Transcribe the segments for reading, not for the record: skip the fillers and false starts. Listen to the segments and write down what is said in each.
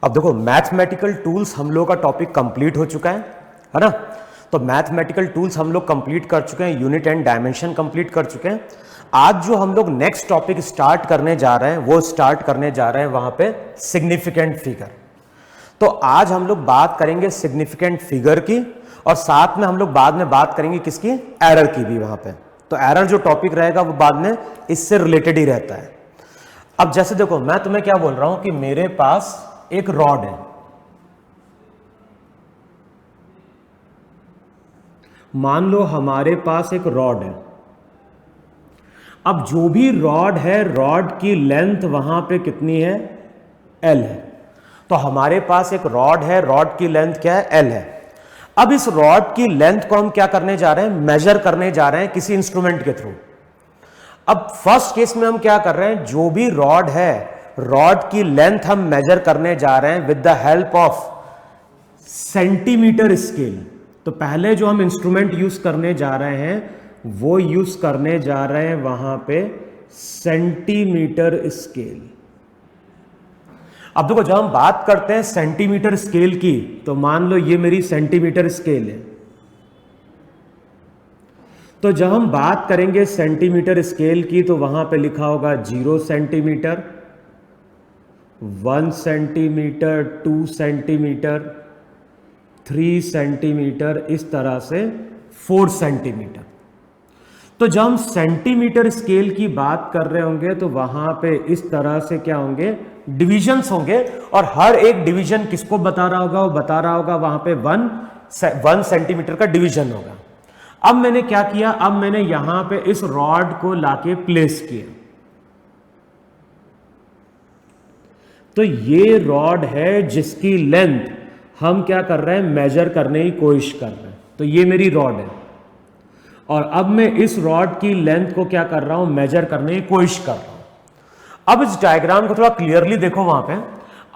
अब देखो mathematical tools हम लोग का टॉपिक कंप्लीट हो चुका है ना। तो मैथमेटिकल टूल्स हम लोग कंप्लीट कर चुके हैं, यूनिट एंड डायमेंशन कंप्लीट कर चुके हैं। आज जो हम लोग नेक्स्ट टॉपिक स्टार्ट करने जा रहे हैं वो स्टार्ट करने जा रहे हैं वहां पे सिग्निफिकेंट फिगर। तो आज हम लोग बात करेंगे सिग्निफिकेंट फिगर की और साथ में हम लोग बाद में बात करेंगे किसकी, एरर की भी वहां पे। तो एरर जो टॉपिक रहेगा वो बाद में इससे रिलेटेड ही रहता है। अब जैसे देखो मैं तुम्हें क्या बोल रहा हूं कि मेरे पास एक रॉड है, मान लो हमारे पास एक रॉड है। अब जो भी रॉड है, रॉड की लेंथ वहां पे कितनी है, एल है। तो हमारे पास एक रॉड है, रॉड की लेंथ क्या है, एल है। अब इस रॉड की लेंथ को हम क्या करने जा रहे हैं, मेजर करने जा रहे हैं किसी इंस्ट्रूमेंट के थ्रू। अब फर्स्ट केस में हम क्या कर रहे हैं, जो भी रॉड है, रॉड की लेंथ हम मेजर करने जा रहे हैं with the help of centimetre scale. तो पहले जो हम इंस्ट्रूमेंट यूज करने जा रहे हैं वो यूज करने जा रहे हैं वहां पे सेंटीमीटर स्केल। अब देखो जब हम बात करते हैं सेंटीमीटर स्केल की, तो मान लो ये मेरी सेंटीमीटर स्केल है। तो जब हम बात करेंगे सेंटीमीटर स्केल की तो वहां पे लिखा होगा 0 सेंटीमीटर, 1 सेंटीमीटर, 2 सेंटीमीटर, 3 सेंटीमीटर, इस तरह से 4 सेंटीमीटर। तो जब हम सेंटीमीटर स्केल की बात कर रहे होंगे तो वहां पे इस तरह से क्या होंगे, डिविजन्स होंगे। और हर एक डिवीजन किसको बता रहा होगा, वो बता रहा होगा वहां पे 1 सेंटीमीटर का डिवीजन होगा। अब मैंने क्या किया, अब मैंने यहां पे इस रॉड को लाके प्लेस किया। तो ये रॉड है जिसकी लेंथ हम क्या कर रहे हैं, मेजर करने की कोशिश कर रहे हैं। तो ये मेरी रॉड है और अब मैं इस रॉड की लेंथ को क्या कर रहा हूं, मेजर करने की कोशिश कर रहा हूं। अब इस डायग्राम को थोड़ा क्लियरली देखो। वहां पे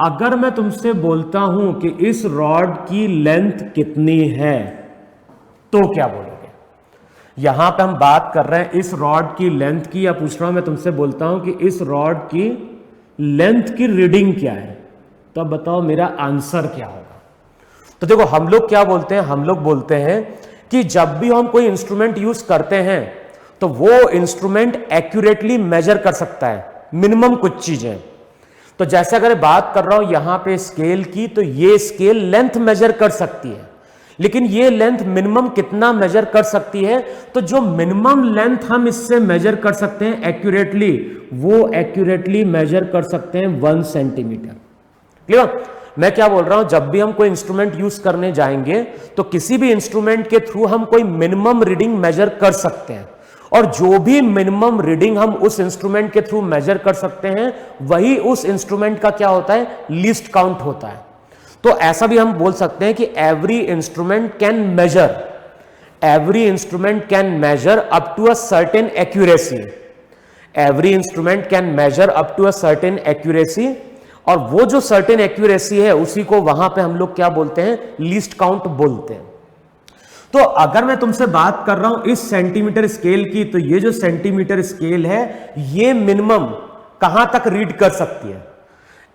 अगर मैं तुमसे बोलता हूं कि इस रॉड की लेंथ कितनी है तो क्या बोलोगे। यहां पे हम बात कर रहे हैं इस रॉड की लेंथ की, या पूछ रहा हूं मैं तुमसे बोलता हूं कि इस रॉड की लेंथ की रीडिंग क्या है, तो अब बताओ मेरा आंसर क्या होगा। तो देखो हम लोग क्या बोलते हैं, हम लोग बोलते हैं कि जब भी हम कोई इंस्ट्रूमेंट यूज करते हैं तो वो इंस्ट्रूमेंट एक्यूरेटली मेजर कर सकता है मिनिमम कुछ चीजें। तो जैसे अगर बात कर रहा हूं यहां पे स्केल की, तो ये स्केल लेंथ मेजर कर सकती है, लेकिन ये लेंथ मिनिमम कितना मेजर कर सकती है, तो जो मिनिमम लेंथ हम इससे मेजर कर सकते हैं एक्यूरेटली, वो एक्यूरेटली मेजर कर सकते हैं 1 सेंटीमीटर। क्लियर। मैं क्या बोल रहा हूं, जब भी हम कोई इंस्ट्रूमेंट यूज करने जाएंगे तो किसी भी इंस्ट्रूमेंट के थ्रू हम कोई मिनिमम रीडिंग मेजर कर सकते हैं, और जो भी मिनिमम रीडिंग हम उस इंस्ट्रूमेंट के थ्रू मेजर कर सकते हैं वही उस इंस्ट्रूमेंट का क्या होता है, लीस्ट काउंट होता है। तो ऐसा भी हम बोल सकते हैं कि every instrument can measure up to a certain accuracy. Every instrument can measure up to a certain accuracy, और वो जो सर्टेन एक्यूरेसी है उसी को वहां पे हम लोग क्या बोलते हैं, लीस्ट काउंट बोलते हैं। तो अगर मैं तुमसे बात कर रहा हूं इस सेंटीमीटर स्केल की, तो ये जो सेंटीमीटर स्केल है ये मिनिमम कहां तक रीड कर सकती है,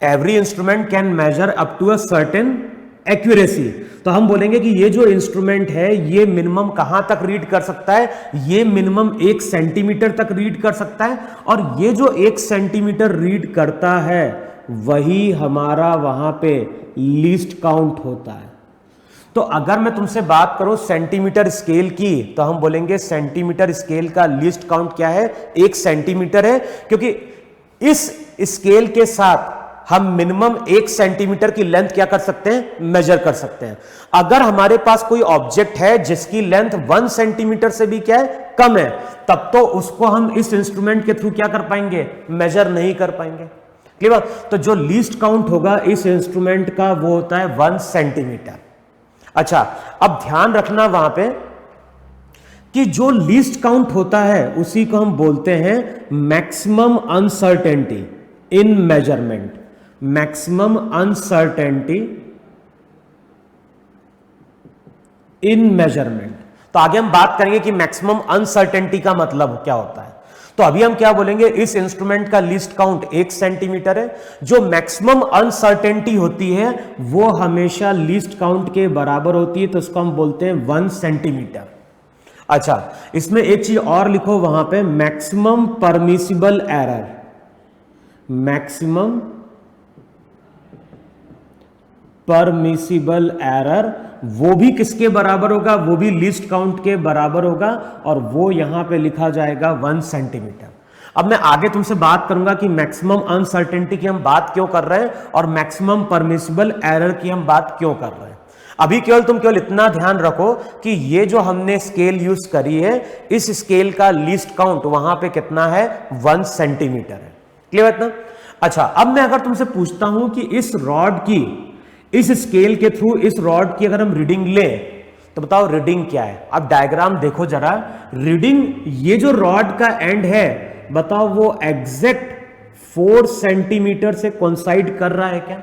every instrument can measure up to a certain accuracy. तो हम बोलेंगे कि ये जो इंस्ट्रूमेंट है ये मिनिमम कहां तक रीड कर सकता है, ये मिनिमम 1 सेंटीमीटर तक रीड कर सकता है, और ये जो 1 सेंटीमीटर रीड करता है वही हमारा वहां पे लीस्ट काउंट होता है। तो अगर मैं तुमसे बात करूं सेंटीमीटर स्केल की, तो हम बोलेंगे सेंटीमीटर स्केल का लीस्ट काउंट क्या है, 1 सेंटीमीटर है, क्योंकि इस स्केल के साथ हम मिनिमम 1 सेंटीमीटर की लेंथ क्या कर सकते हैं, मेजर कर सकते हैं। अगर हमारे पास कोई ऑब्जेक्ट है जिसकी लेंथ 1 सेंटीमीटर से भी क्या है, कम है, तब तो उसको हम इस इंस्ट्रूमेंट के थ्रू क्या कर पाएंगे, मेजर नहीं कर पाएंगे। क्लियर। तो जो लीस्ट काउंट होगा इस इंस्ट्रूमेंट का वो होता है 1 सेंटीमीटर। अच्छा, अब ध्यान रखना वहां पे कि जो लीस्ट काउंट होता है उसी को हम बोलते हैं मैक्सिमम अनसर्टेनिटी इन मेजरमेंट। मैक्सिमम अनसर्टेनिटी इन मेजरमेंट। तो आगे हम बात करेंगे कि मैक्सिमम अनसर्टेनिटी का मतलब क्या होता है। तो अभी हम क्या बोलेंगे, इस इंस्ट्रूमेंट का लीस्ट काउंट 1 सेंटीमीटर है। जो मैक्सिमम अनसर्टेनिटी होती है वो हमेशा लीस्ट काउंट के बराबर होती है, तो उसको हम बोलते हैं 1 सेंटीमीटर। अच्छा, इसमें एक चीज और लिखो वहां पे, maximum permissible error. Maximum permissible error वो भी किसके बराबर होगा, वो भी लीस्ट काउंट के बराबर होगा, और वो यहां पे लिखा जाएगा 1 सेंटीमीटर। अब मैं आगे तुमसे बात करूंगा कि मैक्सिमम अनसर्टेनिटी की हम बात क्यों कर रहे हैं और मैक्सिमम परमिसिबल एरर की हम बात क्यों कर रहे हैं। अभी तुम केवल इतना ध्यान रखो कि ये जो हमने स्केल यूज करी है, इस स्केल का लीस्ट काउंट वहां पे कितना है, 1 सेंटीमीटर है। क्लियर है इतना? अच्छा, अब मैं अगर तुमसे पूछता हूं कि इस रॉड की, इस स्केल के थ्रू इस रॉड की अगर हम रीडिंग लें तो बताओ रीडिंग क्या है। अब डायग्राम देखो जरा, रीडिंग ये जो रॉड का एंड है बताओ वो एग्जैक्ट 4 सेंटीमीटर से कोइंसाइड कर रहा है क्या?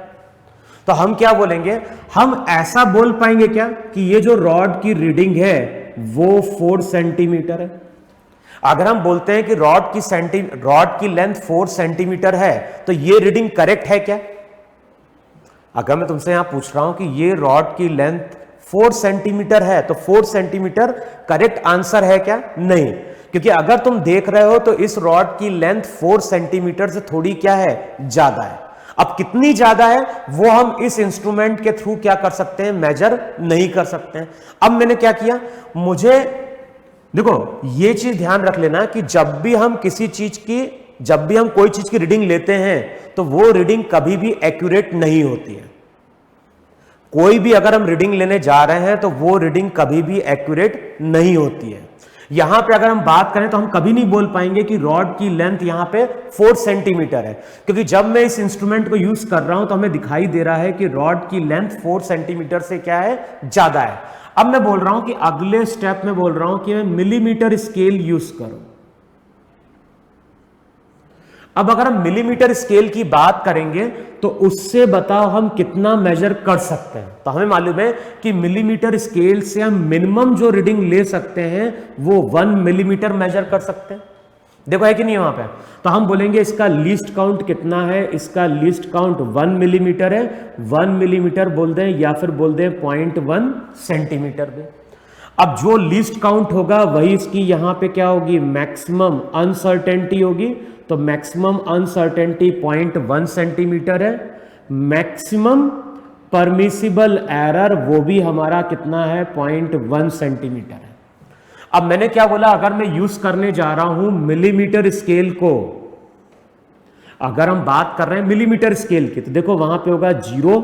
तो हम क्या बोलेंगे, हम ऐसा बोल पाएंगे क्या कि ये जो रॉड की रीडिंग है वो 4 सेंटीमीटर है? अगर हम बोलते हैं कि रॉड की लेंथ 4 सेंटीमीटर है तो ये रीडिंग करेक्ट है क्या? अगर मैं तुमसे यहां पूछ रहा हूं कि ये रॉड की लेंथ 4 सेंटीमीटर है तो 4 सेंटीमीटर करेक्ट आंसर है क्या? नहीं, क्योंकि अगर तुम देख रहे हो तो इस रॉड की लेंथ 4 सेंटीमीटर से थोड़ी क्या है, ज्यादा है। अब कितनी ज्यादा है वो हम इस इंस्ट्रूमेंट के थ्रू क्या कर सकते हैं, मेजर नहीं कर सकते हैं। अब मैंने क्या किया, मुझे देखो ये चीज ध्यान रख लेना कि जब भी हम कोई चीज की रीडिंग लेते हैं तो वो रीडिंग कभी भी एक्यूरेट नहीं होती है। कोई भी अगर हम रीडिंग लेने जा रहे हैं तो वो रीडिंग कभी भी एक्यूरेट नहीं होती है। यहां पे अगर हम बात करें तो हम कभी नहीं बोल पाएंगे कि रॉड की लेंथ यहां पे 4 सेंटीमीटर है, क्योंकि जब मैं इस इंस्ट्रूमेंट को यूज कर रहा हूं तो हमें दिखाई दे रहा है कि रॉड की लेंथ 4 सेंटीमीटर से क्या है, ज्यादा है। अब मैं बोल रहा हूं कि अगले स्टेप में बोल रहा हूं कि मैं मिलीमीटर स्केल यूज करूं। अब अगर हम मिलीमीटर स्केल की बात करेंगे तो उससे बताओ हम कितना मेजर कर सकते हैं। तो हमें मालूम है कि मिलीमीटर स्केल से हम मिनिमम जो रीडिंग ले सकते हैं वो 1 मिलीमीटर मेजर कर सकते हैं। देखो है कि नहीं वहां पे? तो हम बोलेंगे इसका लीस्ट काउंट कितना है, इसका लीस्ट काउंट 1 मिलीमीटर है। 1 मिलीमीटर बोल दें या फिर बोल दें 0.1 सेंटीमीटर भी। अब जो लीस्ट काउंट होगा वही इसकी यहां पे क्या होगी, मैक्सिमम अनसर्टेनिटी होगी। तो मैक्सिमम अनसर्टेनिटी 0.1 सेंटीमीटर है। मैक्सिमम परमिसिबल एरर वो भी हमारा कितना है, 0.1 सेंटीमीटर है। अब मैंने क्या बोला, अगर मैं यूज करने जा रहा हूं मिलीमीटर स्केल को, अगर हम बात कर रहे हैं मिलीमीटर स्केल की तो देखो वहां पे होगा 0,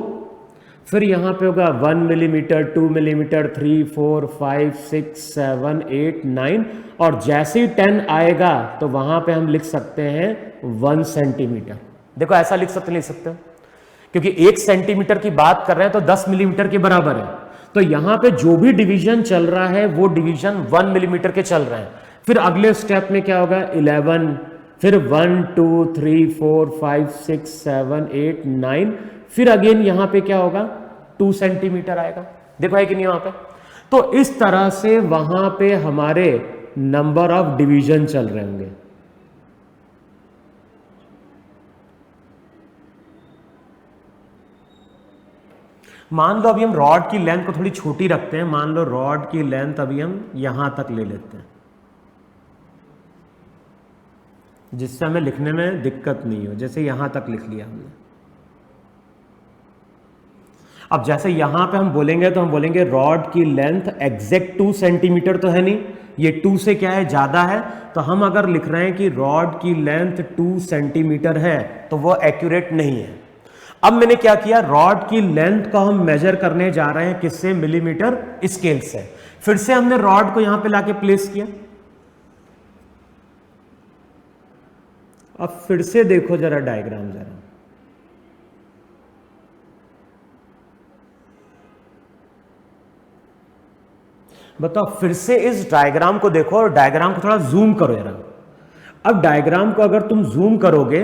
फिर यहां पे होगा 1 मिलीमीटर, 2 मिलीमीटर, 3, 4, 5, 6, 7, 8, 9, और जैसे ही 10 आएगा तो वहां पे हम लिख सकते हैं 1 सेंटीमीटर। देखो ऐसा लिख सकते हो, क्योंकि 1 सेंटीमीटर की बात कर रहे हैं तो 10 मिलीमीटर के बराबर है। तो यहां पे जो भी डिवीजन चल रहा है वो डिवीजन 1 मिलीमीटर के चल रहे हैं। फिर अगले स्टेप में क्या होगा, 11, फिर 1, 2, 3, 4, 5, 6, 7, 8, 9, फिर अगेन यहां पे क्या होगा, 2 सेंटीमीटर आएगा। देखो है कि नहीं वहां पे? तो इस तरह से वहां पे हमारे नंबर ऑफ डिवीजन चल रहे होंगे। मान लो अभी हम रॉड की लेंथ को थोड़ी छोटी रखते हैं। मान लो रॉड की लेंथ अभी हम यहां तक ले लेते हैं, जिससे हमें लिखने में दिक्कत नहीं हो। जैसे यहां तक लिख लिया हमने। अब जैसे यहां पे हम बोलेंगे तो हम बोलेंगे रॉड की लेंथ एग्जैक्ट 2 सेंटीमीटर तो है नहीं, ये 2 से क्या है, ज्यादा है। तो हम अगर लिख रहे हैं कि रॉड की लेंथ 2 सेंटीमीटर है तो वो एक्यूरेट नहीं है। अब मैंने क्या किया, रॉड की लेंथ को हम मेजर करने जा रहे हैं किससे, मिलीमीटर स्केल से। फिर से हमने रॉड को यहां पे लाके प्लेस किया। अब फिर से देखो जरा डायग्राम जरा, बताओ फिर से इस डायग्राम को देखो और डायग्राम को थोड़ा जूम करो जरा। अब डायग्राम को अगर तुम जूम करोगे,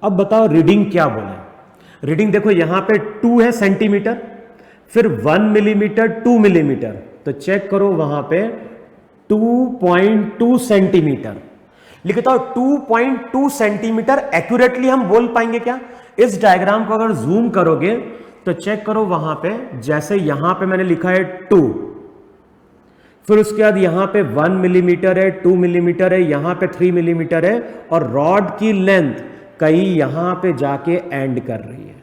अब बताओ रीडिंग क्या बोले। रीडिंग देखो यहां पे 2 है सेंटीमीटर, फिर 1 मिलीमीटर, 2 मिलीमीटर। तो चेक करो वहां पे 2.2 सेंटीमीटर लिखता हूं, 2.2 सेंटीमीटर एक्यूरेटली हम बोल पाएंगे क्या? इस डायग्राम को अगर जूम करोगे तो चेक करो वहां पे, जैसे यहां पे मैंने लिखा है 2, फिर उसके बाद यहां पे 1 मिलीमीटर है, 2 मिलीमीटर है, यहां पे 3 मिलीमीटर है, और रॉड की लेंथ कहीं यहां पे जाके एंड कर रही है।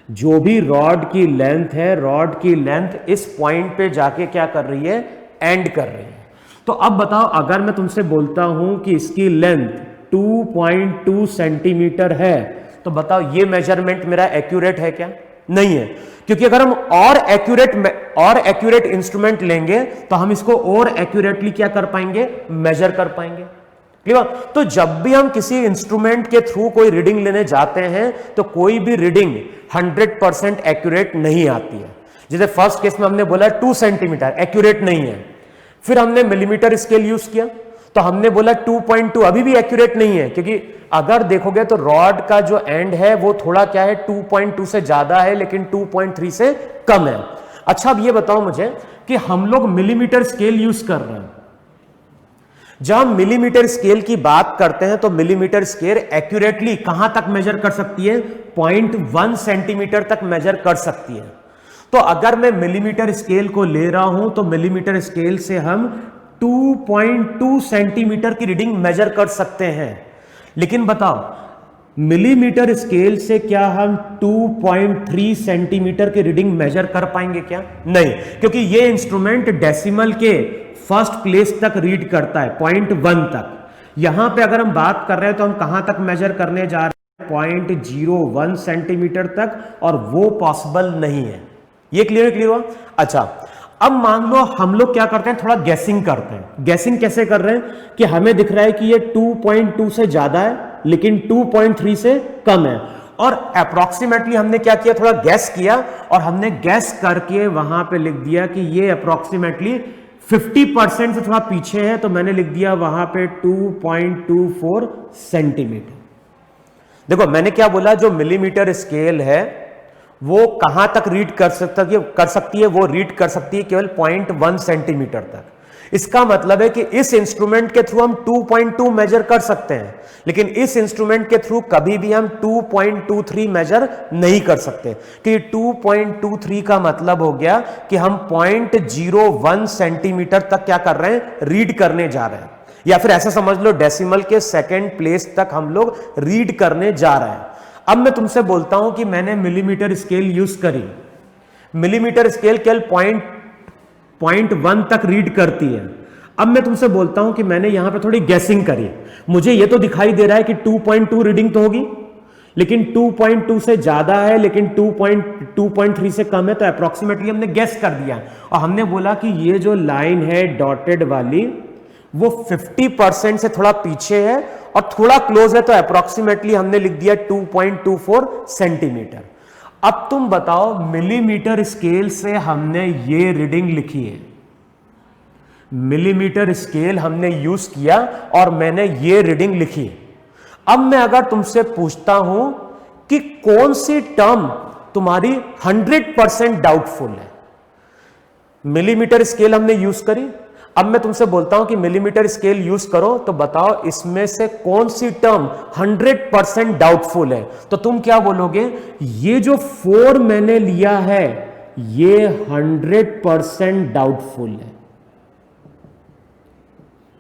जो भी रॉड की लेंथ है, रॉड की लेंथ इस पॉइंट पे जाके क्या कर रही है? एंड कर रही है। तो अब बताओ, अगर मैं तुमसे बोलता हूं कि इसकी लेंथ 2.2 सेंटीमीटर है, तो बताओ ये मेजरमेंट मेरा एक्यूरेट है क्या? नहीं है, क्योंकि अगर हम और एक्यूरेट इंस्ट्रूमेंट लेंगे तो हम इसको और एक्यूरेटली क्या कर पाएंगे? मेजर कर पाएंगे। क्लियर? तो जब भी हम किसी इंस्ट्रूमेंट के थ्रू कोई रीडिंग लेने जाते हैं तो कोई भी रीडिंग 100% एक्यूरेट नहीं आती है। जैसे फर्स्ट केस में हमने बोला 2 सेंटीमीटर एक्यूरेट नहीं है, फिर हमने मिलीमीटर स्केल यूज किया तो हमने बोला 2.2, अभी भी एक्यूरेट नहीं है, क्योंकि अगर देखोगे तो रॉड का जो एंड है वो थोड़ा क्या है? 2.2 से ज्यादा है, लेकिन 2.3 से कम है। अच्छा, अब ये बताओ मुझे कि हम लोग मिलीमीटर स्केल यूज कर रहे हैं। जब हम मिलीमीटर स्केल की बात करते हैं तो मिलीमीटर स्केल एक्यूरेटली कहां तक मेजर कर सकती है? 0.1 सेंटीमीटर तक मेजर कर सकती है। तो अगर मैं मिलीमीटर स्केल को ले रहा हूं तो मिलीमीटर स्केल से हम 2.2 सेंटीमीटर की रीडिंग मेजर कर सकते हैं। लेकिन बताओ, मिलीमीटर स्केल से क्या हम 2.3 सेंटीमीटर की रीडिंग मेजर कर पाएंगे क्या? नहीं, क्योंकि ये इंस्ट्रूमेंट डेसिमल के फर्स्ट प्लेस तक रीड करता है, 0.1 तक। यहां पे अगर हम बात कर रहे हैं तो हम कहां तक मेजर करने जा रहे हैं? 0.01 सेंटीमीटर तक, और वो पॉसिबल नहीं है। ये क्लियर हुआ? अच्छा, अब मान लो हम लोग क्या करते हैं? थोड़ा गैसिंग करते हैं। गैसिंग कैसे कर रहे हैं कि हमें दिख रहा है कि ये 2.2 से ज्यादा है, लेकिन 2.3 से कम है, और अप्रोक्सीमेटली हमने क्या किया? थोड़ा गैस किया, और हमने गैस करके वहां पे लिख दिया कि ये अप्रोक्सीमेटली 50% से थोड़ा पीछे है, तो मैंने लिख दिया वहां पे 2.24 सेंटीमीटर। देखो, मैंने क्या बोला? जो मिलीमीटर स्केल है वो कहां तक रीड कर सकती है? वो रीड कर सकती है केवल 0.1 सेंटीमीटर तक। इसका मतलब है कि इस इंस्ट्रूमेंट के थ्रू हम 2.2 मेजर कर सकते हैं, लेकिन इस इंस्ट्रूमेंट के थ्रू कभी भी हम 2.23 मेजर नहीं कर सकते, कि 2.23 का मतलब हो गया कि हम 0.01 सेंटीमीटर तक क्या कर रहे हैं? रीड करने जा रहे हैं। या फिर ऐसा समझ लो, डेसिमल के सेकेंड प्लेस तक हम लोग रीड करने जा रहे हैं। अब मैं तुमसे बोलता हूं कि मैंने मिलीमीटर स्केल यूज करी, मिलीमीटर स्केल केवल 0.1 तक रीड करती है। अब मैं तुमसे बोलता हूं कि मैंने यहां पे थोड़ी गैसिंग करी, मुझे ये तो दिखाई दे रहा है कि 2.2 रीडिंग तो होगी, लेकिन 2.2 से ज्यादा है, लेकिन 2.3 से कम है, तो अप्रोक्सीमेटली हमने गैस कर दिया, और हमने बोला कि ये जो लाइन है डॉटेड वाली वो 50% से थोड़ा पीछे है और थोड़ा क्लोज है, तो अप्रोक्सीमेटली हमने लिख दिया 2.24 सेंटीमीटर। अब तुम बताओ, मिलीमीटर स्केल से हमने ये रीडिंग लिखी है, मिलीमीटर स्केल हमने यूज किया और मैंने ये रीडिंग लिखी। अब मैं अगर तुमसे पूछता हूं कि कौन सी टर्म तुम्हारी 100% डाउटफुल है? मिलीमीटर स्केल हमने यूज करी, अब मैं तुमसे बोलता हूं कि मिलीमीटर स्केल यूज करो, तो बताओ इसमें से कौन सी टर्म 100% डाउटफुल है? तो तुम क्या बोलोगे? ये जो 4 मैंने लिया है ये 100% डाउटफुल है।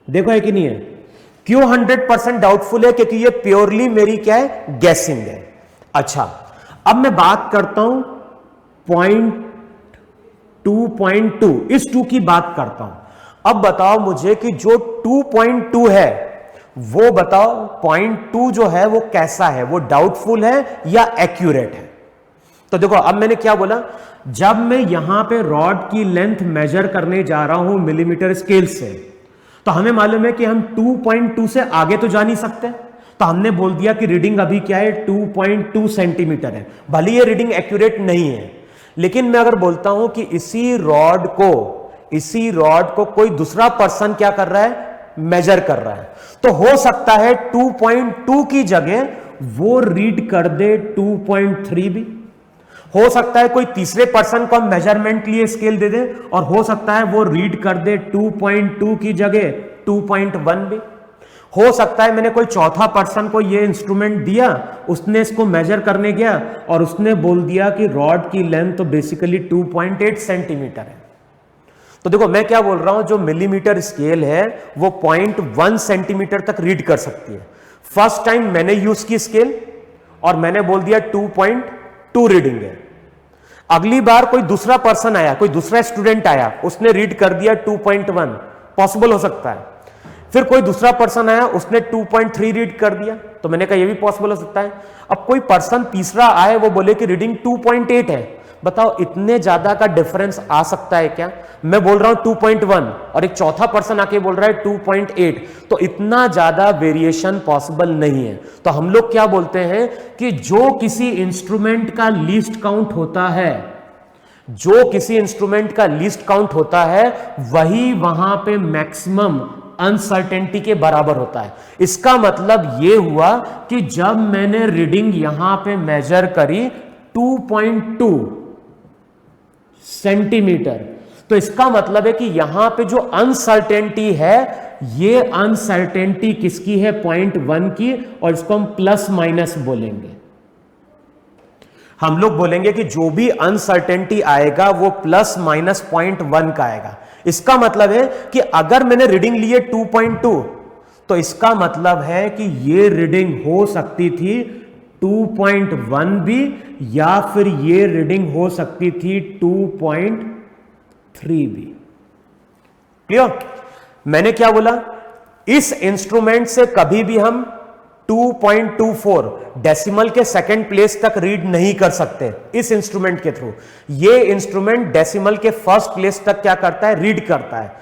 देखो है कि नहीं है? क्यों 100% डाउटफुल है? क्योंकि ये प्योरली मेरी क्या है? गैसिंग है। अच्छा, अब मैं बात करता हूं 2.2, इस 2 की बात करता हूं। अब बताओ मुझे कि जो 2.2 है वो बताओ 0.2 जो है वो कैसा है? वो डाउटफुल है या एक्यूरेट है? तो देखो, अब मैंने क्या बोला, जब मैं यहां पे रॉड की लेंथ मेजर करने जा रहा हूं मिलीमीटर स्केल से, तो हमें मालूम है कि हम 2.2 से आगे तो जा नहीं सकते, तो हमने बोल दिया कि रीडिंग अभी क्या है? 2.2 सेंटीमीटर है। भले ये रीडिंग एक्यूरेट नहीं है, लेकिन मैं अगर बोलता हूं कि इसी रॉड को कोई दूसरा पर्सन क्या कर रहा है? मेजर कर रहा है, तो हो सकता है 2.2 की जगह वो रीड कर दे 2.3 भी, हो सकता है कोई तीसरे पर्सन को हम मेजरमेंट के लिए स्केल दे दे और हो सकता है वो रीड कर दे 2.2 की जगह 2.1 भी। हो सकता है मैंने कोई चौथा पर्सन को ये इंस्ट्रूमेंट दिया, उसने इसको मेजर करने गया और उसने बोल दिया कि रॉड की लेंथ तो बेसिकली 2.8 सेंटीमीटर है। तो देखो मैं क्या बोल रहा हूं, जो मिलीमीटर स्केल है वो 0.1 सेंटीमीटर तक रीड कर सकती है। फर्स्ट टाइम मैंने यूज की स्केल और मैंने बोल दिया 2.2 रीडिंग है। अगली बार कोई दूसरा पर्सन आया, कोई दूसरा स्टूडेंट आया, उसने रीड कर दिया 2.1, पॉसिबल हो सकता है। फिर कोई दूसरा पर्सन आया, उसने 2.3 रीड कर दिया, तो मैंने कहा यह भी पॉसिबल हो सकता है। अब कोई पर्सन तीसरा आए, वो बोले कि रीडिंग 2.8 है। बताओ इतने ज्यादा का डिफरेंस आ सकता है क्या? मैं बोल रहा हूं 2.1 और एक चौथा पर्सन आके बोल रहा है 2.8, तो इतना ज्यादा वेरिएशन पॉसिबल नहीं है। तो हम लोग क्या बोलते हैं कि जो किसी इंस्ट्रूमेंट का लीस्ट काउंट होता है, जो किसी इंस्ट्रूमेंट का लीस्ट काउंट होता है, वही वहां पे मैक्सिमम अनसर्टेनिटी के बराबर होता है। इसका मतलब यह हुआ कि जब मैंने रीडिंग यहां पे मेजर करी 2.2 सेंटीमीटर, तो इसका मतलब है कि यहां पे जो अनसर्टेनिटी है, ये अनसर्टेनिटी किसकी है? 0.1 की, और इसको हम प्लस माइनस बोलेंगे। हम लोग बोलेंगे कि जो भी अनसर्टेनिटी आएगा वो प्लस माइनस 0.1 का आएगा। इसका मतलब है कि अगर मैंने रीडिंग ली है 2.2, तो इसका मतलब है कि ये रीडिंग हो सकती थी 2.1 भी, या फिर ये रीडिंग हो सकती थी 2.3 भी। क्लियर? मैंने क्या बोला, इस इंस्ट्रूमेंट से कभी भी हम 2.24 डेसिमल के सेकंड प्लेस तक रीड नहीं कर सकते इस इंस्ट्रूमेंट के थ्रू। ये इंस्ट्रूमेंट डेसिमल के फर्स्ट प्लेस तक क्या करता है? रीड करता है।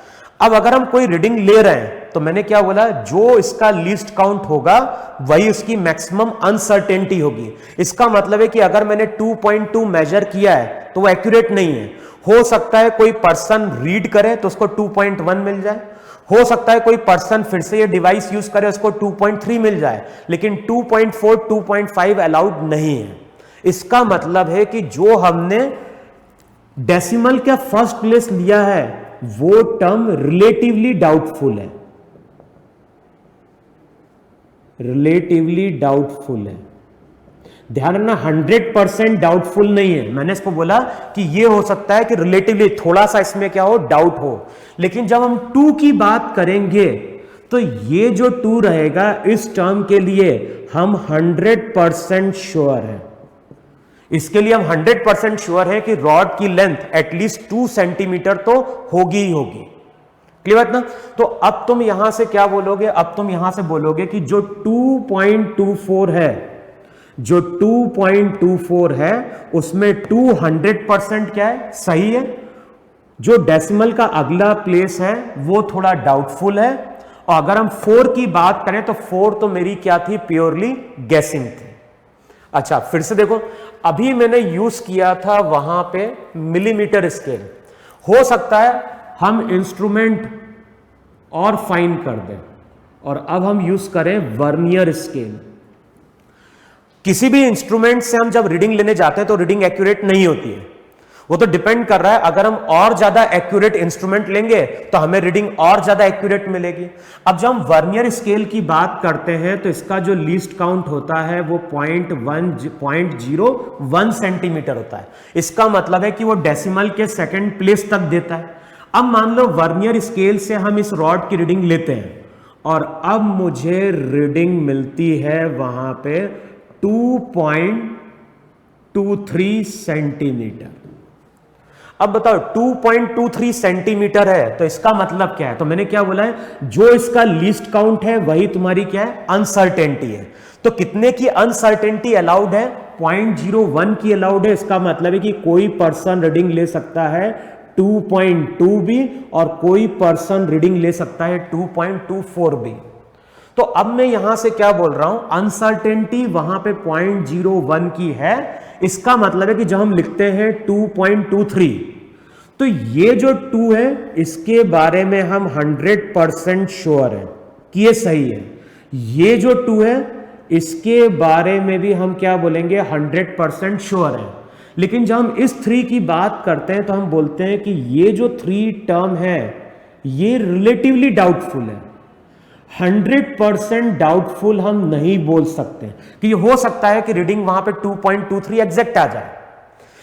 अब अगर हम कोई रीडिंग ले रहे हैं, तो मैंने क्या बोला, जो इसका लीस्ट काउंट होगा वही उसकी मैक्सिमम अनसर्टेनिटी होगी। इसका मतलब है कि अगर मैंने 2.2 मेजर किया है तो वो एक्यूरेट नहीं है। हो सकता है कोई पर्सन रीड करे तो उसको 2.1 मिल जाए, हो सकता है कोई पर्सन फिर से ये डिवाइस यूज करे, उसको 2.3 मिल जाए, लेकिन 2.4 2.5 अलाउड नहीं है। इसका मतलब है कि जो हमने डेसिमल का फर्स्ट प्लेस लिया है वो टर्म रिलेटिवली डाउटफुल है, रिलेटिवली डाउटफुल है। ध्यान रखना 100% डाउटफुल नहीं है। मैंने इसको बोला कि ये हो सकता है कि रिलेटिवली थोड़ा सा इसमें क्या हो, डाउट हो, लेकिन जब हम 2 की बात करेंगे तो ये जो 2 रहेगा, इस टर्म के लिए हम 100% श्योर है। इसके लिए हम 100% श्योर है कि रॉड की लेंथ एटलीस्ट 2 सेंटीमीटर तो होगी ही होगी। क्लियर बात ना? तो अब तुम यहां से क्या बोलोगे, अब तुम यहां से बोलोगे कि जो 2.24 है, जो 2.24 है उसमें 200% क्या है? सही है। जो डेसिमल का अगला प्लेस है वो थोड़ा डाउटफुल है। और अगर हम 4 की बात करें तो 4 तो मेरी क्या थी? प्योरली गेसिंग थी। अच्छा फिर से देखो, अभी मैंने यूज किया था वहां पे मिलीमीटर स्केल। हो सकता है हम इंस्ट्रूमेंट और फाइन कर दें और अब हम यूज करें वर्नियर स्केल। किसी भी इंस्ट्रूमेंट से हम जब रीडिंग लेने जाते हैं तो रीडिंग एक्यूरेट नहीं होती है। वो तो डिपेंड कर रहा है, अगर हम और ज्यादा एक्यूरेट इंस्ट्रूमेंट लेंगे तो हमें रीडिंग और ज्यादा एक्यूरेट मिलेगी। अब जब हम वर्नियर स्केल की बात करते हैं तो इसका जो लीस्ट काउंट होता है वो 0.01 सेंटीमीटर होता है। इसका मतलब है कि वो डेसिमल के सेकंड प्लेस तक देता है। अब मान लो वर्नियर स्केल से हम इस रॉड की रीडिंग लेते हैं और अब मुझे रीडिंग मिलती है वहां पे 2.23 सेंटीमीटर। अब बताओ 2.23 सेंटीमीटर है तो इसका मतलब क्या है? तो मैंने क्या बोला है, जो इसका लीस्ट काउंट है वही तुम्हारी क्या है? अनसर्टेनिटी है। तो कितने की अनसर्टेनिटी अलाउड है? 0.01 की अलाउड है। इसका मतलब है कि कोई पर्सन रीडिंग ले सकता है 2.2 भी और कोई पर्सन रीडिंग ले सकता है 2.24 भी। तो अब मैं यहां से क्या बोल रहा हूं, अनसर्टेनिटी वहां पे 0.01 की है। इसका मतलब है कि जब हम लिखते हैं 2.23 तो ये जो 2 है इसके बारे में हम 100% श्योर है कि ये सही है। ये जो 2 है इसके बारे में भी हम क्या बोलेंगे, 100% श्योर है। लेकिन जब हम इस 3 की बात करते हैं तो हम बोलते हैं कि ये जो 3 टर्म है ये रिलेटिवली डाउटफुल है। 100% डाउटफुल हम नहीं बोल सकते कि हो सकता है कि रीडिंग वहां पे 2.23 एग्जैक्ट आ जाए,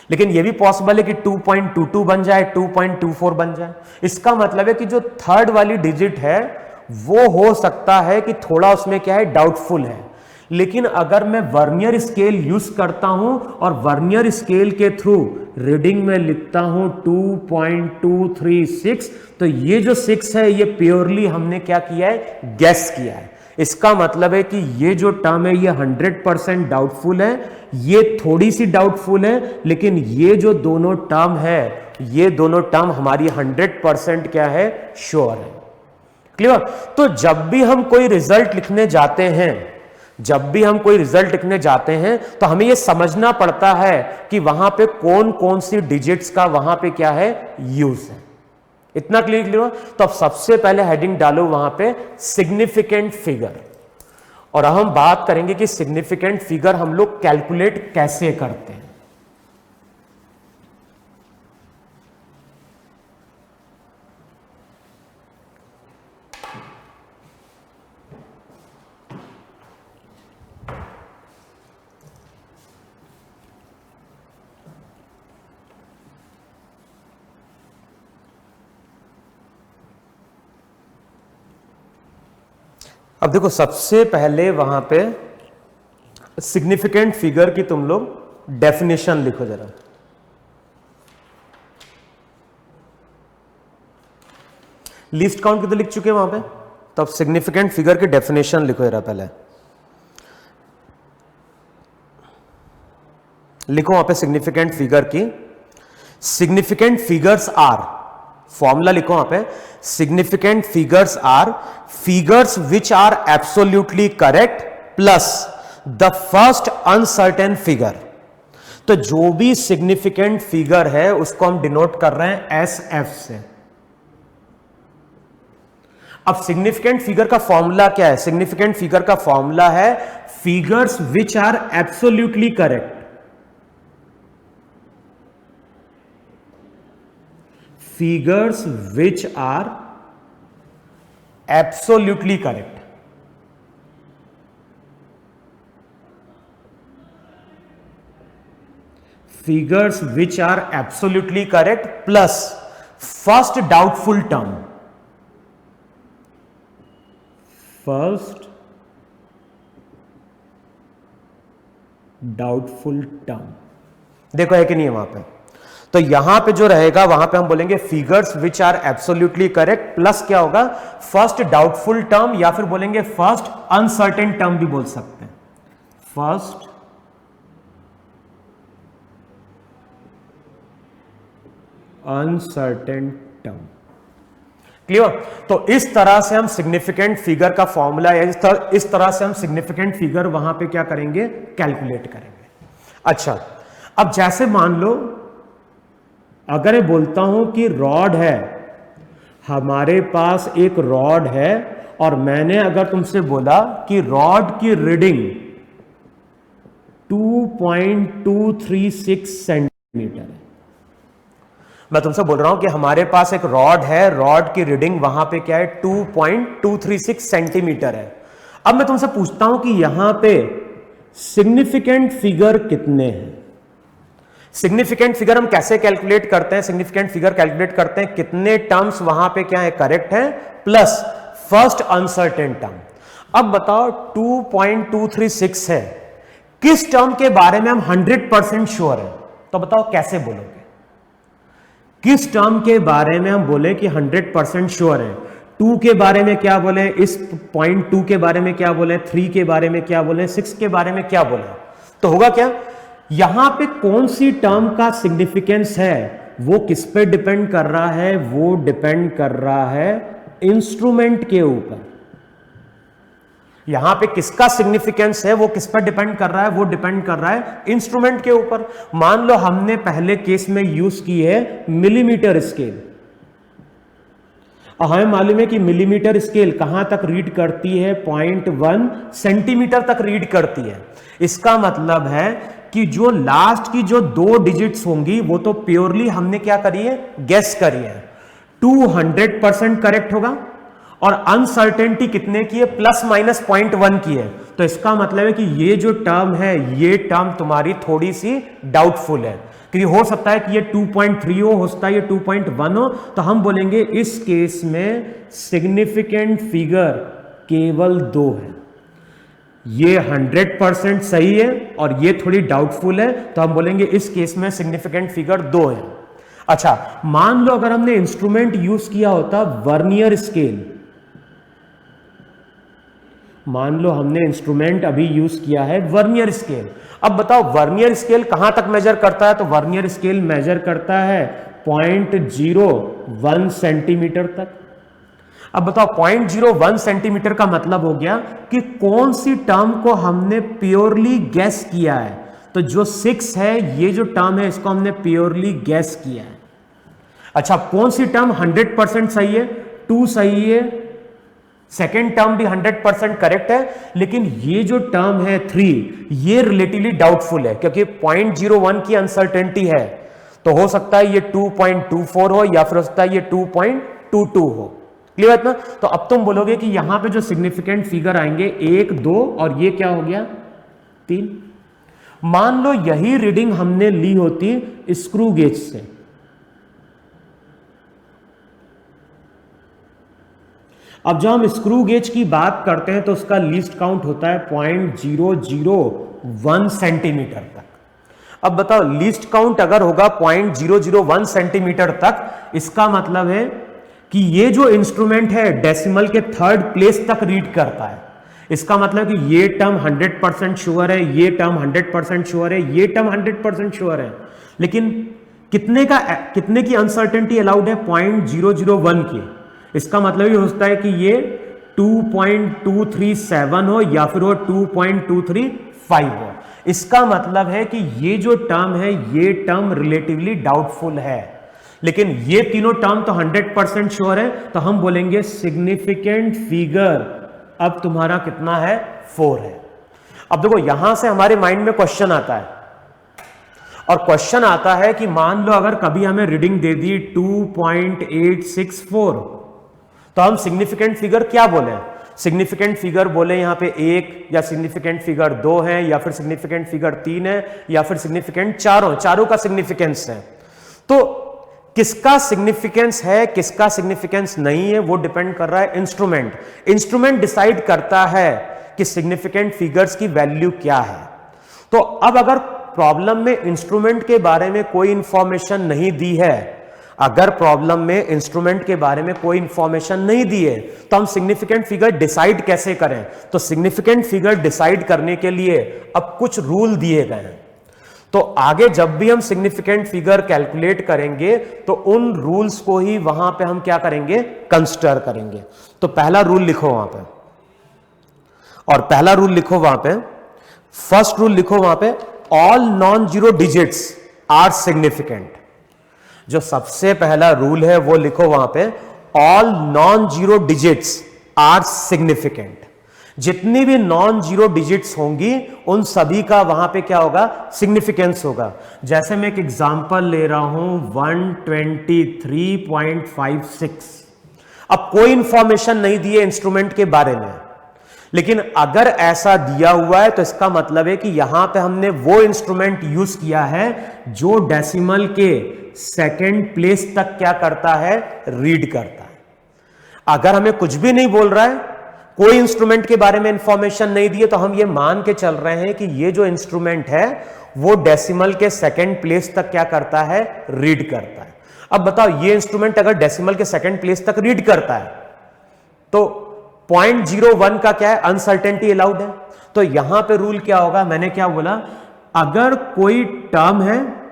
लेकिन यह भी पॉसिबल है कि 2.22 बन जाए, 2.24 बन जाए। इसका मतलब है कि जो थर्ड वाली डिजिट है वो हो सकता है कि थोड़ा उसमें क्या है, डाउटफुल है। लेकिन अगर मैं वर्नियर स्केल यूज करता हूं और वर्नियर स्केल के थ्रू रीडिंग में लिखता हूं 2.236, तो ये जो 6 है ये प्योरली हमने क्या किया है, गेस किया है। इसका मतलब है कि ये जो टर्म है ये 100% डाउटफुल है, ये थोड़ी सी डाउटफुल है, लेकिन ये जो दोनों टर्म है ये दोनों टर्म हमारी 100% क्या है, श्योर है। क्लियर? तो जब भी हम कोई रिजल्ट लिखने जाते हैं, तो हमें यह समझना पड़ता है कि वहां पे कौन कौन सी डिजिट्स का वहां पे क्या है, यूज है। इतना क्लियर हो? तो अब सबसे पहले हेडिंग डालो वहां पे सिग्निफिकेंट फिगर, और अब हम बात करेंगे कि सिग्निफिकेंट फिगर हम लोग कैलकुलेट कैसे करते हैं। अब देखो, सबसे पहले वहां पे सिग्निफिकेंट फिगर की तुम लोग डेफिनेशन लिखो जरा। लीस्ट काउंट कितने लिख चुके हैं वहां पे, तो अब सिग्निफिकेंट फिगर की डेफिनेशन लिखो जरा। पहले लिखो वहां पे सिग्निफिकेंट फिगर की। सिग्निफिकेंट फिगर्स आर, फॉर्मूला लिखो वहां पे, significant figures are figures which are absolutely correct plus the first uncertain figure. तो जो भी सिग्निफिकेंट फिगर है उसको हम डिनोट कर रहे हैं एस एफ से। अब सिग्निफिकेंट फिगर का फॉर्मूला क्या है? सिग्निफिकेंट फिगर का फॉर्मूला है figures which are absolutely correct, figures which are absolutely correct. Figures which are absolutely correct plus first doubtful term, first doubtful term. देखो है कि नहीं है वहां पे? तो यहां पे जो रहेगा वहां पे हम बोलेंगे figures which are absolutely correct plus क्या होगा, फर्स्ट डाउटफुल टर्म, या फिर बोलेंगे फर्स्ट अनसर्टेन टर्म भी बोल सकते हैं, फर्स्ट अनसर्टेन टर्म। क्लियर? तो इस तरह से हम सिग्निफिकेंट फिगर का फॉर्मूला, इस तरह से हम सिग्निफिकेंट फिगर वहां पे क्या करेंगे, कैलकुलेट करेंगे। अच्छा, अब जैसे मान लो अगर मैं बोलता हूं कि रॉड है, हमारे पास एक रॉड है, और मैंने अगर तुमसे बोला कि रॉड की रीडिंग 2.236 सेंटीमीटर है। मैं तुमसे बोल रहा हूं कि हमारे पास एक रॉड है, रॉड की रीडिंग वहां पे क्या है, 2.236 सेंटीमीटर है। अब मैं तुमसे पूछता हूं कि यहां पे सिग्निफिकेंट फिगर कितने हैं। सिग्निफिकेंट फिगर हम कैसे कैलकुलेट करते हैं? सिग्निफिकेंट फिगर कैलकुलेट करते हैं कितने टर्म्स वहां पे क्या है, करेक्ट है, प्लस फर्स्ट अनसर्टेन टर्म। अब बताओ 2.236 है, किस टर्म के बारे में हम 100% श्योर है? तो बताओ कैसे बोलोगे? किस टर्म के बारे में हम बोले कि 100% श्योर है? 2 के बारे में क्या बोले, इस पॉइंट 2 के बारे में क्या बोले, 3 के बारे में क्या बोले, 6 के बारे में क्या बोले? तो होगा क्या, यहां पे कौन सी टर्म का सिग्निफिकेंस है वो किस पे डिपेंड कर रहा है? वो डिपेंड कर रहा है इंस्ट्रूमेंट के ऊपर। यहां पे किसका सिग्निफिकेंस है वो किस पर डिपेंड कर रहा है? वो डिपेंड कर रहा है इंस्ट्रूमेंट के ऊपर। मान लो हमने पहले केस में यूज की है मिलीमीटर स्केल, हमें मालूम है कि मिलीमीटर स्केल कहां तक रीड करती है, 0.1 सेंटीमीटर तक रीड करती है। इसका मतलब है कि जो लास्ट की जो 2 डिजिट्स होंगी वो तो प्योरली हमने क्या करी है, गेस करी है। 200% करेक्ट होगा और अनसर्टेनिटी कितने की है, प्लस माइनस 0.1 की है। तो इसका मतलब है कि ये जो टर्म है ये टर्म तुम्हारी थोड़ी सी डाउटफुल है, क्योंकि हो सकता है कि ये 2.3 हो सकता है ये 2.1 हो। तो हम बोलेंगे इस केस में सिग्निफिकेंट फिगर केवल 2 है। ये 100% सही है और ये थोड़ी डाउटफुल है, तो हम बोलेंगे इस केस में सिग्निफिकेंट फिगर 2 है। अच्छा, मान लो अगर हमने इंस्ट्रूमेंट यूज किया होता वर्नियर स्केल, मान लो हमने इंस्ट्रूमेंट अभी यूज किया है वर्नियर स्केल। अब बताओ वर्नियर स्केल कहां तक मेजर करता है, तो वर्नियर स्केल मेजर करता है 0.01 सेंटीमीटर तक। अब बताओ 0.01 सेंटीमीटर का मतलब हो गया कि कौन सी टर्म को हमने प्योरली गैस किया है। तो जो 6 है ये जो टर्म है इसको हमने प्योरली गैस किया है। अच्छा, कौन सी टर्म 100% सही है, 2 सही है, सेकेंड टर्म भी 100% करेक्ट है, लेकिन ये जो टर्म है 3 ये रिलेटिवली डाउटफुल है, क्योंकि 0.01 की अनसर्टेनिटी है। तो हो सकता है ये 2.24 हो या फिर हो सकता है ये 2.22 हो। क्लियर है ना? तो अब तुम बोलोगे कि यहां पे जो सिग्निफिकेंट फिगर आएंगे 1, 2 और ये क्या हो गया 3। मान लो यही रीडिंग हमने ली होती स्क्रू गेज से, अब जब हम स्क्रू गेज की बात करते हैं तो उसका लीस्ट काउंट होता है 0.001 सेंटीमीटर तक। अब बताओ लीस्ट काउंट अगर होगा 0.001 सेंटीमीटर तक, इसका मतलब है कि ये जो इंस्ट्रूमेंट है डेसिमल के 3rd प्लेस तक रीड करता है। इसका मतलब कि ये टर्म 100% श्योर है, ये टर्म 100% श्योर है, ये टर्म 100% श्योर है, लेकिन कितने की अनसर्टेनिटी अलाउड है, 0.001 की। इसका मतलब ये हो सकता है कि ये 2.237 हो या फिर वो 2.235 हो। इसका मतलब है कि ये जो टर्म है ये टर्म रिलेटिवली डाउटफुल है, लेकिन ये तीनों टर्म तो 100% श्योर है। तो हम बोलेंगे सिग्निफिकेंट फिगर अब तुम्हारा कितना है, 4 है। अब देखो यहां से हमारे माइंड में क्वेश्चन आता है, और क्वेश्चन आता है कि मान लो अगर कभी हमें रीडिंग दे दी 2.864, तो हम सिग्निफिकेंट फिगर क्या बोले, सिग्निफिकेंट फिगर बोले यहां पे 1 या सिग्निफिकेंट फिगर 2 है या फिर सिग्निफिकेंट फिगर 3 है या फिर सिग्निफिकेंट चारों का सिग्निफिकेंस है। तो किसका सिग्निफिकेंस है किसका सिग्निफिकेंस नहीं है वो डिपेंड कर रहा है इंस्ट्रूमेंट डिसाइड करता है कि सिग्निफिकेंट फिगर्स की वैल्यू क्या है। तो अब अगर प्रॉब्लम में इंस्ट्रूमेंट के बारे में कोई इंफॉर्मेशन नहीं दी है, अगर प्रॉब्लम में इंस्ट्रूमेंट के बारे में कोई इंफॉर्मेशन नहीं दी है, तो हम सिग्निफिकेंट फिगर डिसाइड कैसे करें। तो सिग्निफिकेंट फिगर डिसाइड करने के लिए अब कुछ रूल दिए गए हैं। तो आगे जब भी हम सिग्निफिकेंट फिगर कैलकुलेट करेंगे तो उन रूल्स को ही वहां पे हम क्या करेंगे, कंसिडर करेंगे। तो पहला रूल लिखो वहां पे, और पहला रूल लिखो वहां पे, फर्स्ट रूल लिखो वहां पे, all non zero digits are significant. जो सबसे पहला रूल है वो लिखो वहां पे, all non zero digits are significant. जितनी भी नॉन जीरो डिजिट्स होंगी उन सभी का वहां पे क्या होगा, सिग्निफिकेंस होगा। जैसे मैं एक एग्जांपल ले रहा हूं 123.56। अब कोई इंफॉर्मेशन नहीं दी है इंस्ट्रूमेंट के बारे में, लेकिन अगर ऐसा दिया हुआ है तो इसका मतलब है कि यहां पे हमने वो इंस्ट्रूमेंट यूज किया है जो डेसिमल के सेकेंड प्लेस तक क्या करता है, रीड करता है। अगर हमें कुछ भी नहीं बोल रहा है, कोई इंस्ट्रूमेंट के बारे में इंफॉर्मेशन नहीं दी है, तो हम ये मान के चल रहे हैं कि ये जो इंस्ट्रूमेंट है वो डेसिमल के सेकेंड प्लेस तक क्या करता है, रीड करता है। अब बताओ ये इंस्ट्रूमेंट अगर डेसिमल के सेकेंड प्लेस तक रीड करता है तो 0.01 का क्या है, अनसर्टेनिटी अलाउड है। तो यहां पे रूल क्या होगा, मैंने क्या बोला, अगर कोई टर्म है,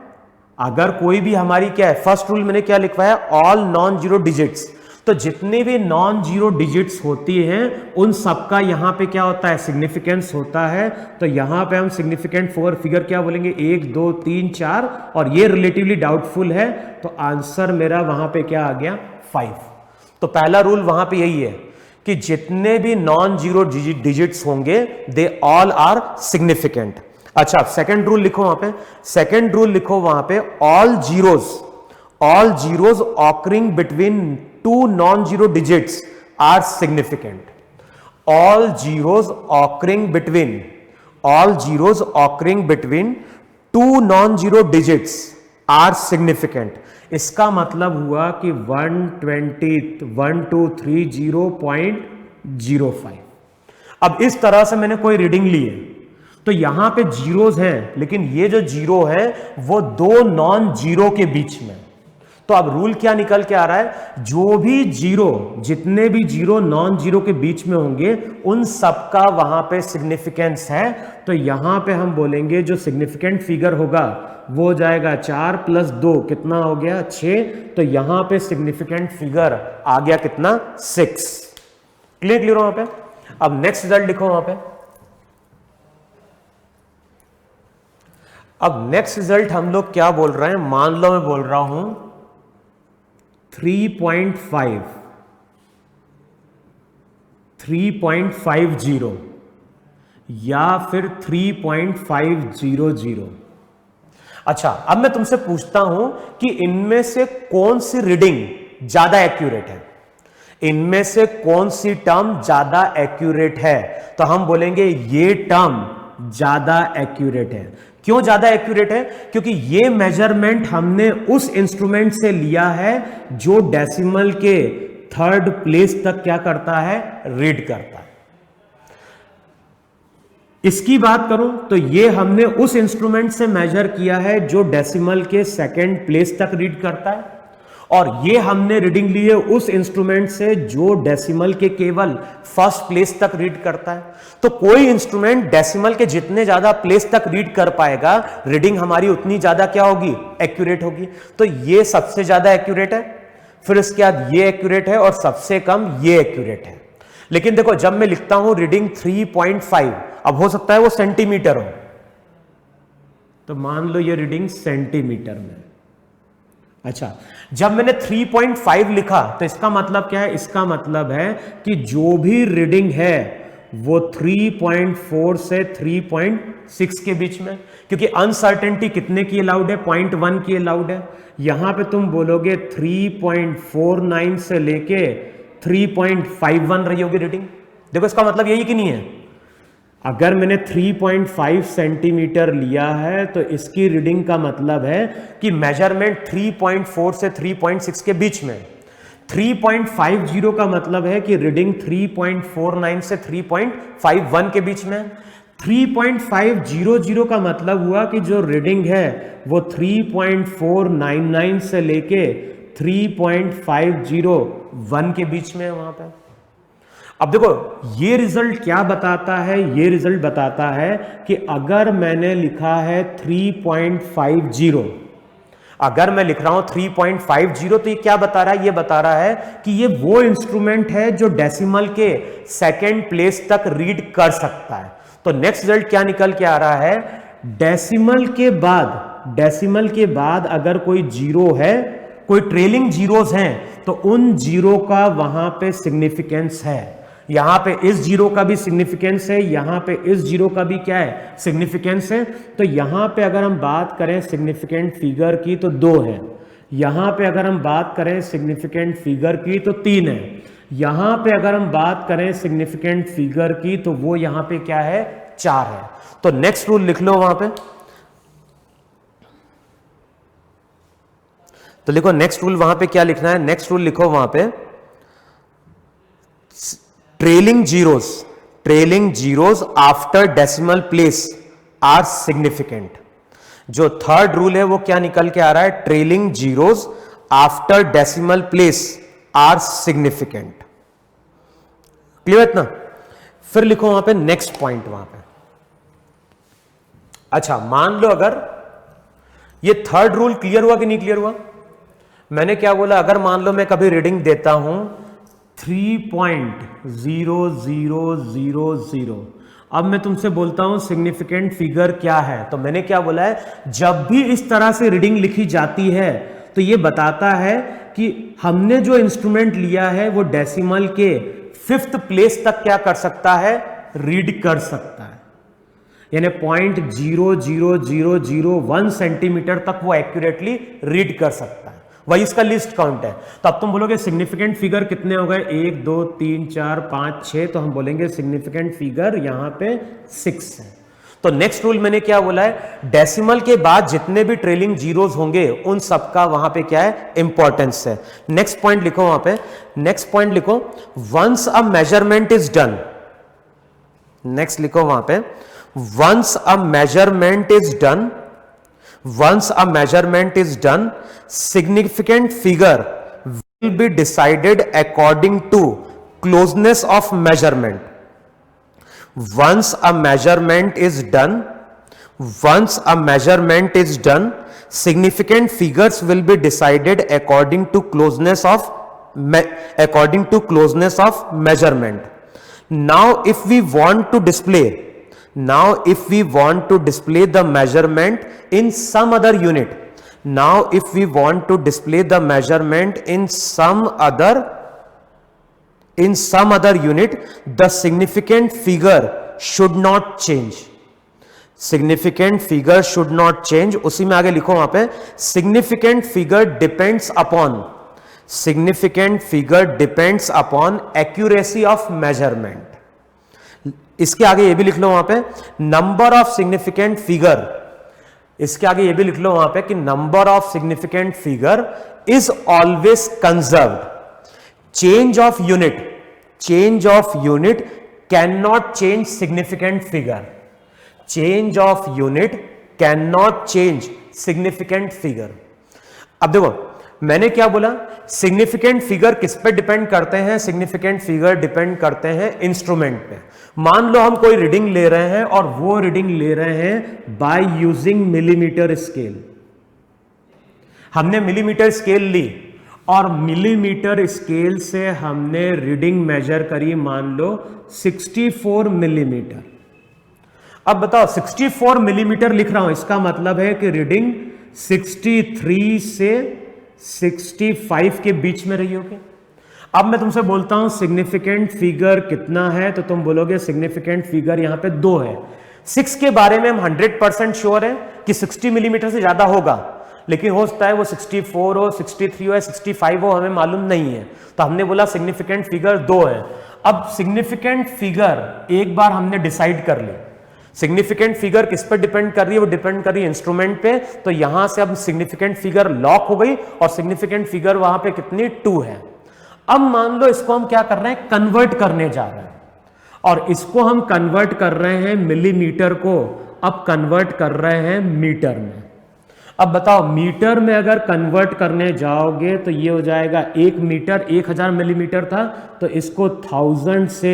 अगर कोई भी हमारी क्या है, फर्स्ट रूल मैंने क्या लिखवाया, ऑल नॉन जीरो डिजिट्स। तो जितनी भी नॉन जीरो डिजिट्स होती हैं उन सबका यहां पे क्या होता है, सिग्निफिकेंस होता है। तो यहां पे हम सिग्निफिकेंट फिगर क्या बोलेंगे, 1 2 3 4, और ये रिलेटिवली डाउटफुल है, तो आंसर मेरा वहां पे क्या आ गया, 5। तो पहला रूल वहां पे यही है कि जितने भी नॉन जीरो डिजिट्स होंगे दे ऑल आर सिग्निफिकेंट। अच्छा, सेकंड रूल लिखो वहां पे, सेकंड रूल लिखो वहां पे, all zeros occurring between two non zero digits are significant. all zeros occurring between two non-zero digits are significant। इसका मतलब हुआ कि 123.05। अब इस तरह से मैंने कोई रीडिंग ली है तो यहां पे जीरोज हैं, लेकिन ये जो जीरो है वो दो नॉन जीरो के बीच में। तो अब रूल क्या निकल के आ रहा है, जो भी जीरो, जितने भी जीरो नॉन जीरो के बीच में होंगे उन सबका वहां पे सिग्निफिकेंस है। तो यहां पे हम बोलेंगे जो सिग्निफिकेंट फिगर होगा वो हो जाएगा 4 + 2 कितना हो गया 6। तो यहां पे सिग्निफिकेंट फिगर आ गया कितना 6। क्लियर वहां पे। अब नेक्स्ट रिजल्ट लिखो वहां पे। अब नेक्स्ट रिजल्ट हम लोग क्या बोल रहे हैं, मान लो मैं बोल रहा हूं 3.50 या फिर 3.500। अच्छा, अब मैं तुमसे पूछता हूं कि इनमें से कौन सी रीडिंग ज्यादा एक्यूरेट है, इनमें से कौन सी टर्म ज्यादा एक्यूरेट है। तो हम बोलेंगे ये टर्म ज्यादा एक्यूरेट है। क्यों ज्यादा एक्यूरेट है, क्योंकि ये मेजरमेंट हमने उस इंस्ट्रूमेंट से लिया है जो डेसिमल के थर्ड प्लेस तक क्या करता है, रीड करता है। इसकी बात करूं तो ये हमने उस इंस्ट्रूमेंट से मेजर किया है जो डेसिमल के सेकंड प्लेस तक रीड करता है, और ये हमने रीडिंग ली है उस इंस्ट्रूमेंट से जो डेसिमल के केवल फर्स्ट प्लेस तक रीड करता है। तो कोई इंस्ट्रूमेंट डेसिमल के जितने ज्यादा प्लेस तक रीड कर पाएगा, रीडिंग हमारी उतनी ज्यादा क्या होगी, एक्यूरेट होगी। तो ये सबसे ज्यादा एक्यूरेट है, फिर इसके बाद ये एक्यूरेट है, और सबसे कम ये एक्यूरेट है। लेकिन देखो, जब मैं लिखता हूं रीडिंग 3.5, अब हो सकता है वो सेंटीमीटर हो, तो मान लो ये रीडिंग सेंटीमीटर में। अच्छा, जब मैंने 3.5 लिखा तो इसका मतलब क्या है, इसका मतलब है कि जो भी रीडिंग है वो 3.4 से 3.6 के बीच में, क्योंकि अनसर्टेनिटी कितने की अलाउड है, 0.1 की अलाउड है। यहां पे तुम बोलोगे 3.49 से लेके 3.51 रही होगी रीडिंग। देखो, इसका मतलब यही कि नहीं है, अगर मैंने 3.5 सेंटीमीटर लिया है तो इसकी रीडिंग का मतलब है कि मेजरमेंट 3.4 से 3.6 के बीच में। 3.50 का मतलब है कि रीडिंग 3.49 से 3.51 के बीच में। 3.500 का मतलब हुआ कि जो रीडिंग है वो 3.499 से लेके 3.501 के बीच में है वहां पे। अब देखो, ये रिजल्ट क्या बताता है, ये रिजल्ट बताता है कि अगर मैंने लिखा है 3.50, अगर मैं लिख रहा हूं 3.50, तो ये क्या बता रहा है, ये बता रहा है कि ये वो इंस्ट्रूमेंट है जो डेसिमल के सेकंड प्लेस तक रीड कर सकता है। तो नेक्स्ट रिजल्ट क्या निकल के आ रहा है, डेसिमल के बाद अगर कोई जीरो है, कोई ट्रेलिंग जीरोस हैं, तो उन जीरो का वहां पे सिग्निफिकेंस है। यहां पे इस जीरो का भी सिग्निफिकेंस है, यहां पे इस जीरो का भी क्या है, सिग्निफिकेंस है। तो यहां पे अगर हम बात करें सिग्निफिकेंट फिगर की तो 2 है, यहां पे अगर हम बात करें सिग्निफिकेंट फिगर की तो 3 है, यहां पे अगर हम बात करें सिग्निफिकेंट फिगर की तो वो यहां पे क्या है, 4 है। तो नेक्स्ट रूल लिख लो वहां पे, तो लिखो नेक्स्ट रूल वहां पे क्या लिखना है, नेक्स्ट रूल लिखो वहां पे, trailing zeros after decimal place are significant. जो थर्ड रूल है वो क्या निकल के आ रहा है, trailing zeros after decimal place are significant. Clear है ना। फिर लिखो वहां पे नेक्स्ट पॉइंट वहां पे। अच्छा, मान लो अगर ये थर्ड रूल क्लियर हुआ कि नहीं क्लियर हुआ। मैंने क्या बोला, अगर मान लो मैं कभी रीडिंग देता हूं 3.0000, अब मैं तुमसे बोलता हूं सिग्निफिकेंट फिगर क्या है, तो मैंने क्या बोला है, जब भी इस तरह से रीडिंग लिखी जाती है तो ये बताता है कि हमने जो इंस्ट्रूमेंट लिया है वो डेसिमल के 5th प्लेस तक क्या कर सकता है, रीड कर सकता है, यानी 0.00001 सेंटीमीटर तक वो एक्यूरेटली रीड कर सकता है। वही इसका लिस्ट काउंट है। तो अब तुम बोलोगे सिग्निफिकेंट फिगर कितने हो गए, 1 2 3 4 5 6, तो हम बोलेंगे सिग्निफिकेंट फिगर यहां पे 6 है। तो नेक्स्ट रूल मैंने क्या बोला है, डेसिमल के बाद जितने भी ट्रेलिंग जीरोस होंगे उन सबका वहां पे क्या है, इंपॉर्टेंस है। नेक्स्ट पॉइंट लिखो वहां पे, नेक्स्ट पॉइंट लिखो, once a measurement is done, next लिखो वहां पे, once a measurement is done, once a measurement is done, significant figure will be decided according to closeness of measurement. Once a measurement is done, once a measurement is done, significant figures will be decided according to closeness of measurement. Now if we want to display the measurement in some other unit, now if we want to display the measurement in some other unit, the significant figure should not change. Significant figure should not change. उसी में आगे लिखो वहां पे, significant figure depends upon accuracy of measurement. इसके आगे ये भी लिख लो वहां पे, नंबर ऑफ सिग्निफिकेंट फिगर, इसके आगे ये भी लिख लो वहां पे कि number of significant figure is always conserved. Change of unit can not change significant figure. Change of unit can not change significant figure. अब देखो मैंने क्या बोला, सिग्निफिकेंट फिगर किस पे डिपेंड करते हैं, सिग्निफिकेंट फिगर डिपेंड करते हैं इंस्ट्रूमेंट पे. मान लो हम कोई रीडिंग ले रहे हैं और वो रीडिंग ले रहे हैं बाय यूजिंग मिलीमीटर स्केल. हमने मिलीमीटर स्केल ली और मिलीमीटर स्केल से हमने रीडिंग मेजर करी, मान लो 64 मिलीमीटर. अब बताओ 64 मिलीमीटर लिख रहा हूं, इसका मतलब है कि रीडिंग 63 से 65 के बीच में रही होगी. अब मैं तुमसे बोलता हूं सिग्निफिकेंट फिगर कितना है, तो तुम बोलोगे सिग्निफिकेंट फिगर यहां पे 2 है. 6 के बारे में हम 100% श्योर है कि 60 मिलीमीटर से ज्यादा होगा, लेकिन हो सकता है वो 64 हो, 63 हो, 65 हो, हमें मालूम नहीं है. तो हमने बोला सिग्निफिकेंट फिगर 2 है. अब सिग्निफिकेंट फिगर एक बार हमने डिसाइड कर ली, सिग्निफिकेंट फिगर किस पर डिपेंड कर रही है, वो डिपेंड कर रही है इंस्ट्रूमेंट पे. तो यहां से अब सिग्निफिकेंट फिगर लॉक हो गई और सिग्निफिकेंट फिगर वहां पे कितनी 2 है. अब मान लो इसको हम क्या कर रहे हैं, कन्वर्ट करने जा रहे हैं, और इसको हम कन्वर्ट कर रहे हैं मिलीमीटर को, अब कन्वर्ट कर रहे हैं मीटर में. अब बताओ मीटर में अगर कन्वर्ट करने जाओगे तो ये हो जाएगा 1 मीटर, 1000 मिलीमीटर था, तो इसको 1000 से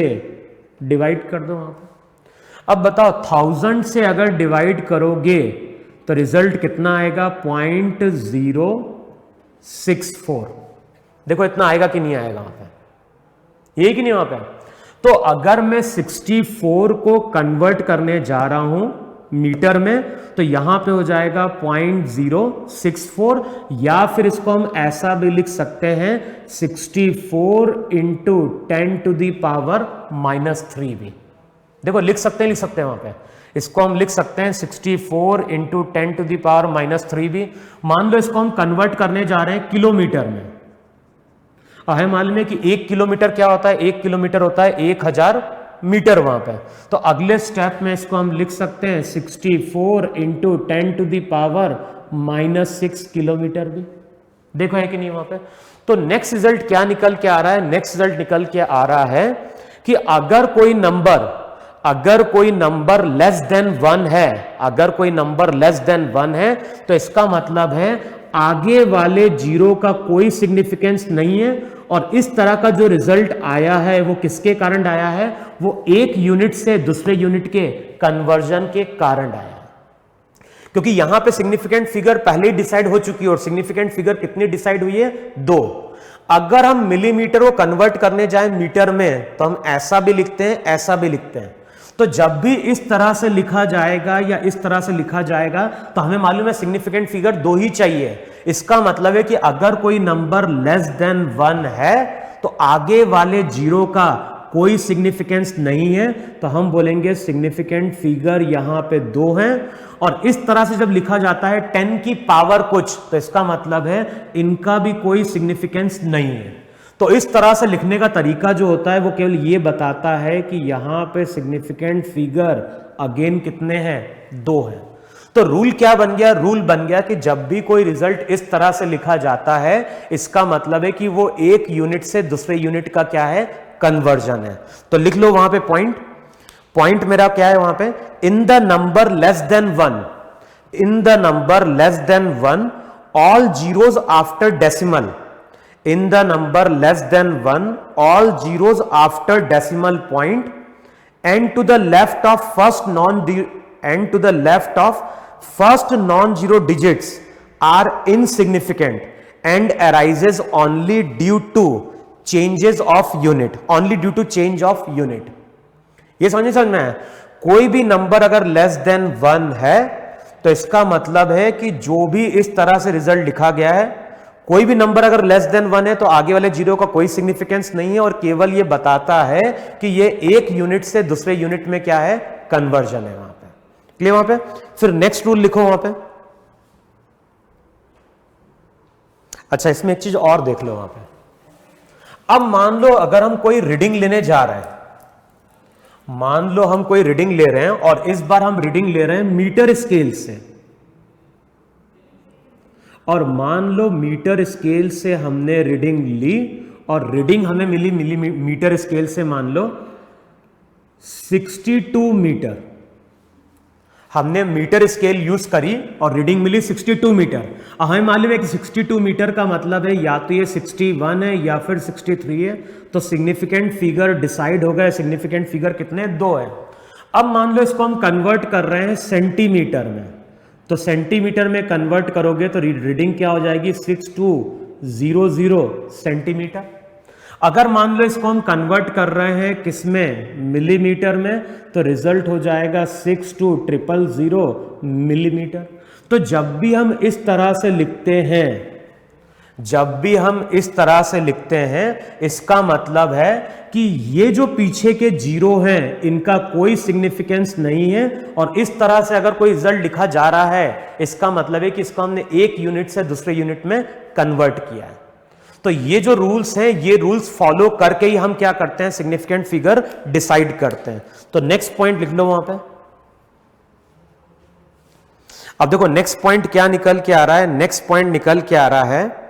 डिवाइड कर दो वहां पर. अब बताओ 1000 से अगर डिवाइड करोगे तो रिजल्ट कितना आएगा, 0.064. देखो इतना आएगा कि नहीं आएगा वहां पे, ये कि नहीं वहां पे. तो अगर मैं 64 को कन्वर्ट करने जा रहा हूं मीटर में, तो यहां पे हो जाएगा 0.064, या फिर इसको हम ऐसा भी लिख सकते हैं 64 इंटू 10⁻³ भी. देखो लिख सकते हैं वहां पे, इसको हम लिख सकते हैं 64 इंटू 10⁻³ भी. मान लो इसको हम कन्वर्ट करने जा रहे हैं किलोमीटर में, और हमें मालूम है कि 1 किलोमीटर क्या होता है, 1 किलोमीटर होता है 1000 मीटर वहां पे. तो अगले स्टेप में इसको हम लिख सकते हैं 64 इंटू 10⁻⁻6 किलोमीटर भी. देखो है कि नहीं वहां पे. तो नेक्स्ट रिजल्ट क्या निकल के आ रहा है, नेक्स्ट रिजल्ट निकल के आ रहा है कि अगर कोई नंबर लेस देन 1 है, अगर कोई नंबर लेस देन 1 है, तो इसका मतलब है आगे वाले जीरो का कोई सिग्निफिकेंस नहीं है, और इस तरह का जो रिजल्ट आया है वो किसके कारण आया है, वो एक यूनिट से दूसरे यूनिट के कन्वर्जन के कारण आया है. क्योंकि यहां पे सिग्निफिकेंट फिगर पहले ही डिसाइड हो चुकी है, और सिग्निफिकेंट फिगर कितनी डिसाइड हुई है, 2. अगर हम मिलीमीटर को कन्वर्ट करने जाएं मीटर में, तो हम ऐसा भी लिखते हैं, ऐसा भी लिखते हैं. तो जब भी इस तरह से लिखा जाएगा या इस तरह से लिखा जाएगा तो हमें मालूम है सिग्निफिकेंट फिगर 2 ही चाहिए। इसका मतलब है कि अगर कोई नंबर लेस देन 1 है तो आगे वाले जीरो का कोई सिग्निफिकेंस नहीं है, तो हम बोलेंगे सिग्निफिकेंट फिगर यहां पे 2 है। और इस तरह से जब लिखा जाता है 10 की पावर कुछ, तो इसका मतलब है इनका भी कोई सिग्निफिकेंस नहीं है। तो इस तरह से लिखने का तरीका जो होता है वो केवल ये बताता है कि यहां पे सिग्निफिकेंट फिगर अगेन कितने हैं, 2 हैं। तो रूल क्या बन गया, रूल बन गया कि जब भी कोई रिजल्ट इस तरह से लिखा जाता है इसका मतलब है कि वो एक यूनिट से दूसरे यूनिट का क्या है, कन्वर्जन है। तो लिख लो वहां पे पॉइंट मेरा क्या है वहां पे, in the number less than 1, in the number less than 1 all zeros after decimal, in the number less than 1 all zeros after decimal point and to the left of first non-zero digits are insignificant and arises only due to changes of unit, only due to change of unit। ये समझ में है, कोई भी number अगर less than 1 है तो इसका मतलब है कि जो भी इस तरह से रिजल्ट लिखा गया है, कोई भी नंबर अगर लेस देन 1 है तो आगे वाले जीरो का कोई सिग्निफिकेंस नहीं है और केवल ये बताता है कि ये एक यूनिट से दूसरे यूनिट में क्या है, कन्वर्जन है। वहां पे क्लियर, वहां पे फिर नेक्स्ट रूल लिखो वहां पे। अच्छा, इसमें एक चीज और देख लो वहां पे। अब मान लो अगर हम कोई रीडिंग लेने जा रहे हैं, मान लो हम कोई रीडिंग ले रहे हैं और इस बार हम रीडिंग ले रहे हैं मीटर स्केल से, और मान लो मीटर स्केल से हमने रीडिंग ली और रीडिंग हमें मिली मिलीमीटर स्केल से मान लो 62 मीटर। हमने मीटर स्केल यूज करी और रीडिंग मिली 62 मीटर। अब हमें मालूम है कि 62 मीटर का मतलब है या तो ये 61 है या फिर 63 है, तो सिग्निफिकेंट फिगर डिसाइड हो गया। सिग्निफिकेंट फिगर कितने, 2 है। अब मान लो इसको हम कन्वर्ट कर रहे हैं सेंटीमीटर में, तो सेंटीमीटर में कन्वर्ट करोगे तो रीडिंग क्या हो जाएगी, 6200 सेंटीमीटर। अगर मान लो इसको हम कन्वर्ट कर रहे हैं किसमें, मिलीमीटर में, तो रिजल्ट हो जाएगा 6200 मिलीमीटर। तो जब भी हम इस तरह से लिखते हैं, जब भी हम इस तरह से लिखते हैं इसका मतलब है कि ये जो पीछे के जीरो हैं इनका कोई सिग्निफिकेंस नहीं है, और इस तरह से अगर कोई रिजल्ट लिखा जा रहा है इसका मतलब है कि इसको हमने एक यूनिट से दूसरे यूनिट में कन्वर्ट किया है। तो ये जो रूल्स हैं, ये रूल्स फॉलो करके ही हम क्या करते हैं, सिग्निफिकेंट फिगर डिसाइड करते हैं। तो नेक्स्ट पॉइंट लिख लो वहां पे। अब देखो नेक्स्ट पॉइंट क्या निकल के आ रहा है, नेक्स्ट पॉइंट निकल के आ रहा है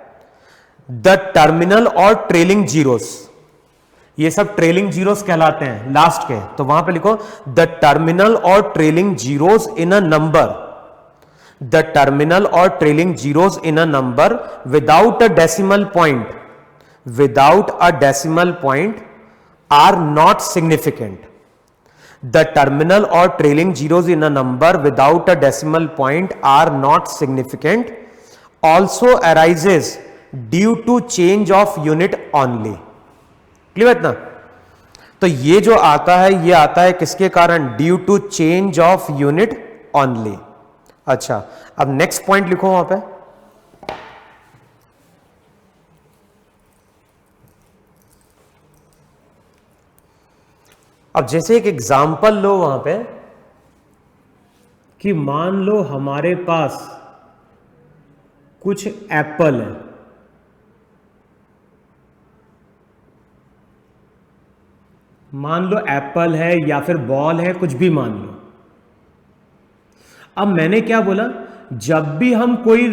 द टर्मिनल और ट्रेलिंग जीरोस। ये सब ट्रेलिंग जीरोस कहलाते हैं लास्ट के, तो वहां पे लिखो द टर्मिनल और trailing zeros in a number, the terminal और trailing zeros in a number without a decimal point, without a decimal point are not significant. The terminal और trailing zeros in a number without a decimal point are not significant also arises due to change of unit only. Clear है ना? तो ये जो आता है ये आता है किसके कारण, due to change of unit only. अच्छा, अब नेक्स्ट पॉइंट लिखो वहां पे। अब जैसे एक एग्जाम्पल लो वहां पे कि मान लो हमारे पास कुछ एप्पल है, मान लो एप्पल है या फिर बॉल है, कुछ भी मान लो। अब मैंने क्या बोला, जब भी हम कोई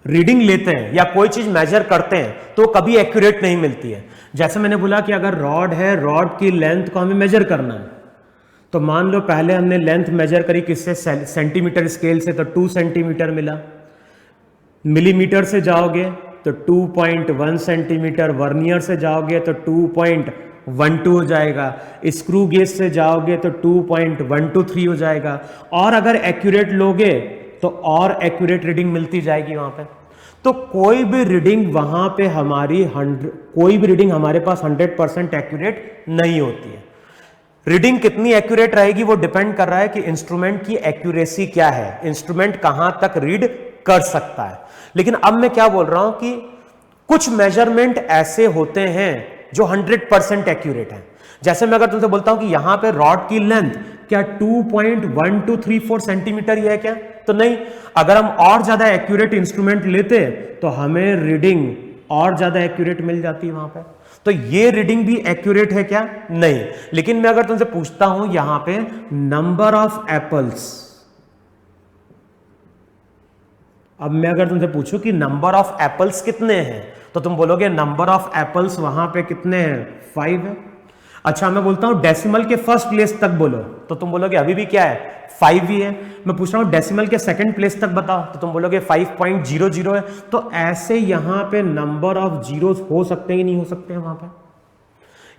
रीडिंग लेते हैं या कोई चीज मेजर करते हैं तो कभी एक्यूरेट नहीं मिलती है। जैसे मैंने बोला कि अगर रॉड है, रॉड की लेंथ को हमें मेजर करना है, तो मान लो पहले हमने लेंथ मेजर करी किससे, सेंटीमीटर स्केल से, तो 2 सेंटीमीटर मिला। मिलीमीटर से जाओगे तो 2.1 सेंटीमीटर, वर्नियर से जाओगे तो 2.12 हो जाएगा, स्क्रू गेज से जाओगे तो 2.123 हो जाएगा, और अगर एक्यूरेट लोगे तो और एक्यूरेट रीडिंग मिलती जाएगी वहां पे। तो कोई भी रीडिंग वहां पे हमारी कोई भी रीडिंग हमारे पास 100% एक्यूरेट नहीं होती है। रीडिंग कितनी एक्यूरेट रहेगी वो डिपेंड कर रहा है कि इंस्ट्रूमेंट की एक्यूरेसी क्या है, इंस्ट्रूमेंट कहां तक रीड कर सकता है। लेकिन अब मैं क्या बोल रहा हूं कि कुछ मेजरमेंट ऐसे होते हैं जो 100% एक्यूरेट है। जैसे मैं अगर तुमसे बोलता हूं कि यहां पे रॉड की लेंथ क्या 2.1234 सेंटीमीटर ही है क्या, तो नहीं। अगर हम और ज्यादा एक्यूरेट इंस्ट्रूमेंट लेते तो हमें रीडिंग और ज्यादा एक्यूरेट मिल जाती है वहां पे। तो ये रीडिंग भी एक्यूरेट है क्या, नहीं। लेकिन मैं अगर तुमसे पूछता हूं यहां पे नंबर ऑफ एप्पल्स, अब मैं अगर तुमसे पूछूं कि नंबर ऑफ एप्पल्स कितने हैं, तो तुम बोलोगे नंबर ऑफ एप्पल्स वहां पे कितने हैं, 5 है। अच्छा मैं बोलता हूं डेसिमल के फर्स्ट प्लेस तक बोलो, तो तुम बोलोगे अभी भी क्या है, 5 ही है। मैं पूछ रहा हूं डेसिमल के सेकंड प्लेस तक बताओ, तो तुम बोलोगे 5.00 है। तो ऐसे यहां पे नंबर ऑफ जीरोस हो सकते हैं कि नहीं हो सकते हैं वहां पे।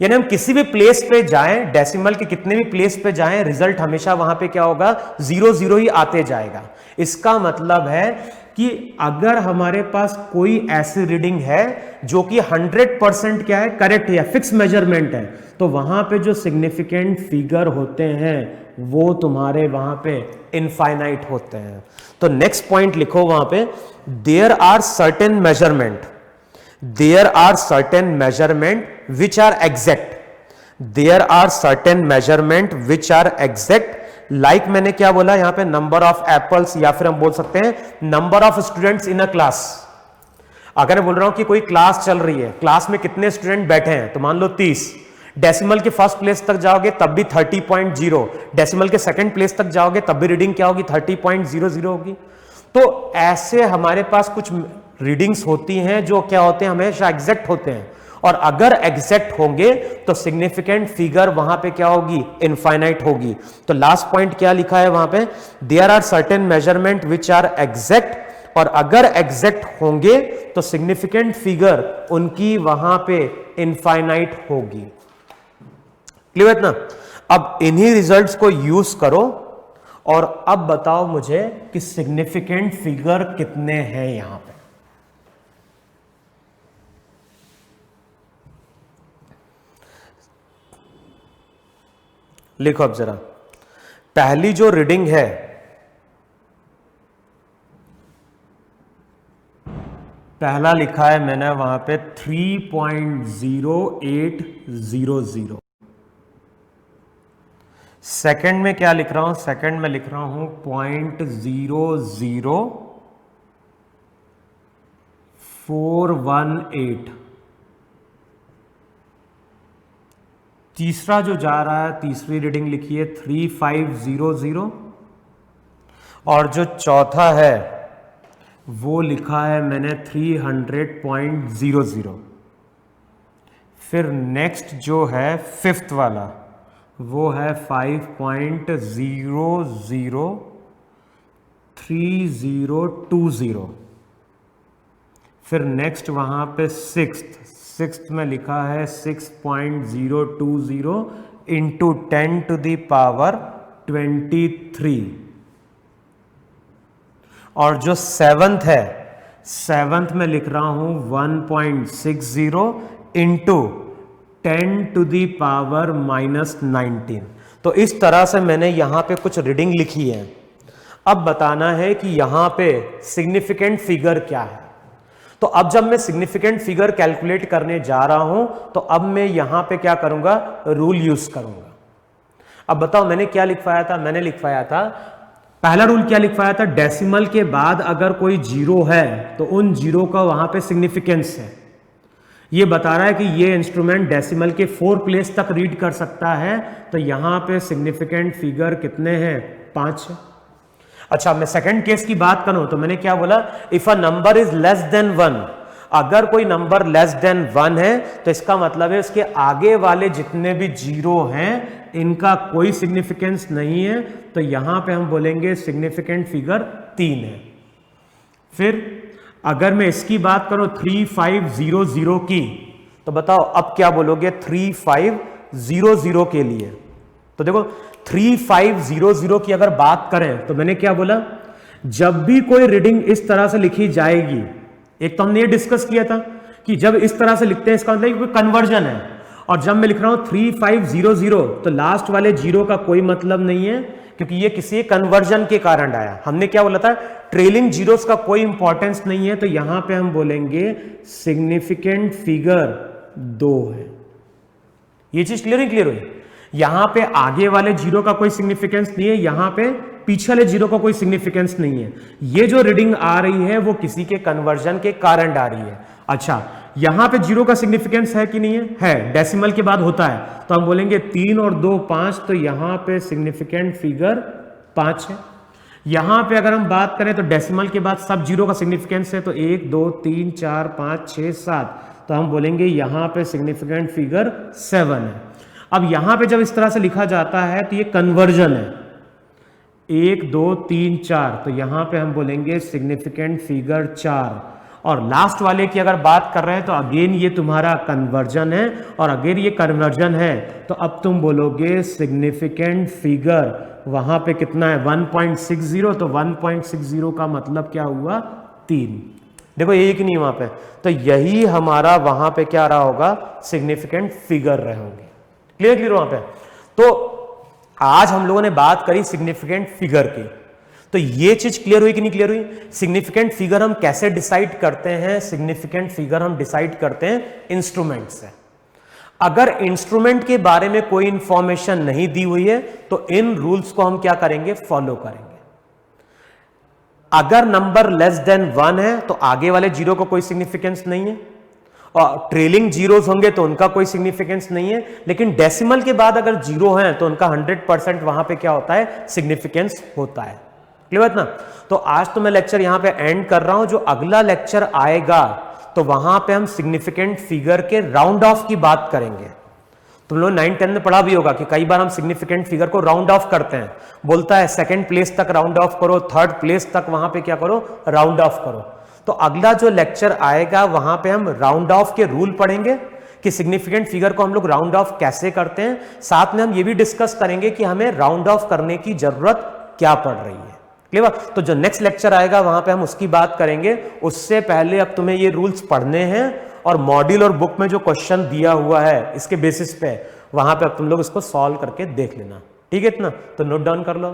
यानी हम किसी भी प्लेस पे जाएं, डेसिमल के कितने भी प्लेस पे जाएं, रिजल्ट हमेशा वहां पे क्या होगा, 0 ही आते जाएगा। इसका मतलब है कि अगर हमारे पास कोई ऐसी रीडिंग है जो कि 100% क्या है, करेक्ट है, फिक्स मेजरमेंट है, तो वहां पे जो सिग्निफिकेंट फिगर होते हैं वो तुम्हारे वहां पे इनफाइनाइट होते हैं। तो नेक्स्ट पॉइंट लिखो वहां पे, there are certain measurement, there are certain measurement which are exact, there are certain measurement which are exact. Like मैंने क्या बोला यहां पे, नंबर ऑफ एप्पल्स, या फिर हम बोल सकते हैं number of students in a class. अगर मैं बोल रहा हूं कि कोई क्लास चल रही है, क्लास में कितने स्टूडेंट बैठे हैं, तो मान लो 30। डेसिमल के फर्स्ट प्लेस तक जाओगे तब भी 30.0, डेसिमल के सेकंड प्लेस तक जाओगे तब भी रीडिंग क्या होगी, 30.00 होगी। तो ऐसे हमारे पास कुछ रीडिंग्स होती हैं जो क्या होते हैं, हमेशा एग्जैक्ट होते हैं, और अगर एग्जैक्ट होंगे तो सिग्निफिकेंट फिगर वहां पे क्या होगी, इनफाइनाइट होगी। तो लास्ट पॉइंट क्या लिखा है वहां पे, there are certain measurement which are exact, और अगर एग्जैक्ट होंगे तो सिग्निफिकेंट फिगर उनकी वहां पे इनफाइनाइट होगी। क्लियर है ना। अब इन्हीं रिजल्ट्स को यूज करो और अब बताओ मुझे कि सिग्निफिकेंट फिगर कितने हैं यहां पे। लिखो अब जरा, पहली जो रीडिंग है, पहला लिखा है मैंने वहां पे 3.0800। सेकंड में क्या लिख रहा हूं, सेकंड में लिख रहा हूं 0.00418। तीसरा जो जा रहा है, तीसरी रीडिंग लिखी है 3500, और जो चौथा है वो लिखा है मैंने 300.00। फिर नेक्स्ट जो है फिफ्थ वाला वो है 5.003020। फिर नेक्स्ट वहां पे सिक्स्थ में लिखा है 6.020 इंटू 10⁻23। और जो सेवंथ है, सेवंथ में लिख रहा हूं 1.60 इंटू 10⁻⁻19। तो इस तरह से मैंने यहां पे कुछ रीडिंग लिखी है। अब बताना है कि यहां पे सिग्निफिकेंट फिगर क्या है। तो अब जब मैं सिग्निफिकेंट फिगर कैलकुलेट करने जा रहा हूं तो अब मैं यहां पे क्या करूंगा, रूल यूज करूंगा। अब बताओ मैंने क्या लिखवाया था, मैंने लिखवाया था, पहला रूल क्या लिखवाया था, डेसिमल के बाद अगर कोई जीरो है तो उन जीरो का वहां पे सिग्निफिकेंस है। ये बता रहा है कि ये इंस्ट्रूमेंट डेसिमल के 4 प्लेस तक रीड कर सकता है, तो यहां पे सिग्निफिकेंट फिगर कितने हैं, 5 है। अच्छा मैं सेकंड केस की बात करूं तो मैंने क्या बोला, if a number is less than 1, अगर कोई नंबर लेस देन 1 है तो इसका मतलब है उसके आगे वाले जितने भी जीरो हैं इनका कोई सिग्निफिकेंस नहीं है, तो यहां पे हम बोलेंगे सिग्निफिकेंट फिगर 3 है। फिर अगर मैं इसकी बात करूं 3500 की, तो बताओ अब क्या बोलोगे 3500 के लिए। तो देखो 3500 की अगर बात करें तो मैंने क्या बोला, जब भी कोई रीडिंग इस तरह से लिखी जाएगी, एक तो हमने ये डिस्कस किया था कि जब इस तरह से लिखते हैं इसका मतलब कोई कन्वर्जन है, और जब मैं लिख रहा हूं 3500 तो लास्ट वाले जीरो का कोई मतलब नहीं है, क्योंकि ये किसी कन्वर्जन के कारण आया। हमने क्या बोला था, ट्रेलिंग जीरोस का कोई इंपॉर्टेंस नहीं है, तो यहां पे हम बोलेंगे सिग्निफिकेंट फिगर 2 है। ये चीज क्लियर हुई। यहां पे आगे वाले जीरो का कोई सिग्निफिकेंस नहीं है, यहां पे पीछे वाले जीरो का कोई सिग्निफिकेंस नहीं है। ये जो रीडिंग आ रही है वो किसी के कन्वर्जन के कारण आ रही है। अच्छा, यहां पे जीरो का सिग्निफिकेंस है कि नहीं है? है, डेसिमल के बाद होता है, तो हम बोलेंगे 3 और 2 5, तो यहां पे सिग्निफिकेंट फिगर 5 है। यहां पे अगर हम बात करें तो डेसिमल के बाद सब जीरो का सिग्निफिकेंस है, तो 1 2 3 4 5 6 7, तो हम बोलेंगे यहां पे सिग्निफिकेंट फिगर 7 है। अब यहां पे जब इस तरह से लिखा जाता है तो ये कन्वर्जन है, 1 2 3 4, तो यहां पे हम बोलेंगे सिग्निफिकेंट फिगर 4। और लास्ट वाले की अगर बात कर रहे हैं तो अगेन ये तुम्हारा कन्वर्जन है, और अगेन ये कन्वर्जन है तो अब तुम बोलोगे सिग्निफिकेंट फिगर वहां पे कितना है 1.60, तो 1.60 का मतलब क्या हुआ 3। देखो एक नहीं वहां पे, तो यही हमारा वहां पे क्या रहा होगा, सिग्निफिकेंट फिगर रहे होंगे। क्लियर वहां पे। तो आज हम लोगों ने बात करी सिग्निफिकेंट फिगर की, तो ये चीज क्लियर हुई कि नहीं क्लियर हुई? सिग्निफिकेंट फिगर हम कैसे डिसाइड करते हैं? सिग्निफिकेंट फिगर हम डिसाइड करते हैं इंस्ट्रूमेंट से। अगर इंस्ट्रूमेंट के बारे में कोई इंफॉर्मेशन नहीं दी हुई है तो इन रूल्स को हम क्या करेंगे, फॉलो करेंगे। अगर नंबर लेस देन 1 है तो आगे वाले जीरो को कोई सिग्निफिकेंस नहीं है, और ट्रेलिंग जीरोस होंगे तो उनका कोई सिग्निफिकेंस नहीं है, लेकिन डेसिमल के बाद अगर जीरो है तो उनका 100% वहां पे क्या होता है, सिग्निफिकेंस होता है। क्लियर ना? तो आज तो मैं लेक्चर यहां पे एंड कर रहा हूं। जो अगला लेक्चर आएगा तो वहां पे हम सिग्निफिकेंट फिगर के राउंड ऑफ की बात करेंगे। तुम लोग 9-10 में पढ़ा भी होगा कि कई बार हम सिग्निफिकेंट फिगर को राउंड ऑफ करते हैं, बोलता है सेकंड प्लेस तक राउंड ऑफ करो, थर्ड प्लेस तक वहां पे क्या करो, राउंड ऑफ करो। तो अगला जो लेक्चर आएगा वहां पे हम राउंड ऑफ के रूल पढ़ेंगे कि सिग्निफिकेंट फिगर को हम लोग राउंड ऑफ कैसे करते हैं। साथ में हम ये भी डिस्कस करेंगे कि हमें राउंड ऑफ करने की जरूरत क्या पड़ रही है। क्लियर? तो जो नेक्स्ट लेक्चर आएगा वहां पे हम उसकी बात करेंगे। उससे पहले अब तुम्हें ये रूल्स पढ़ने हैं, और मॉड्यूल और बुक में जो क्वेश्चन दिया हुआ है इसके बेसिस पे वहां पे अब तुम लोग इसको सॉल्व करके देख लेना। ठीक है इतना? तो नोट डाउन कर लो।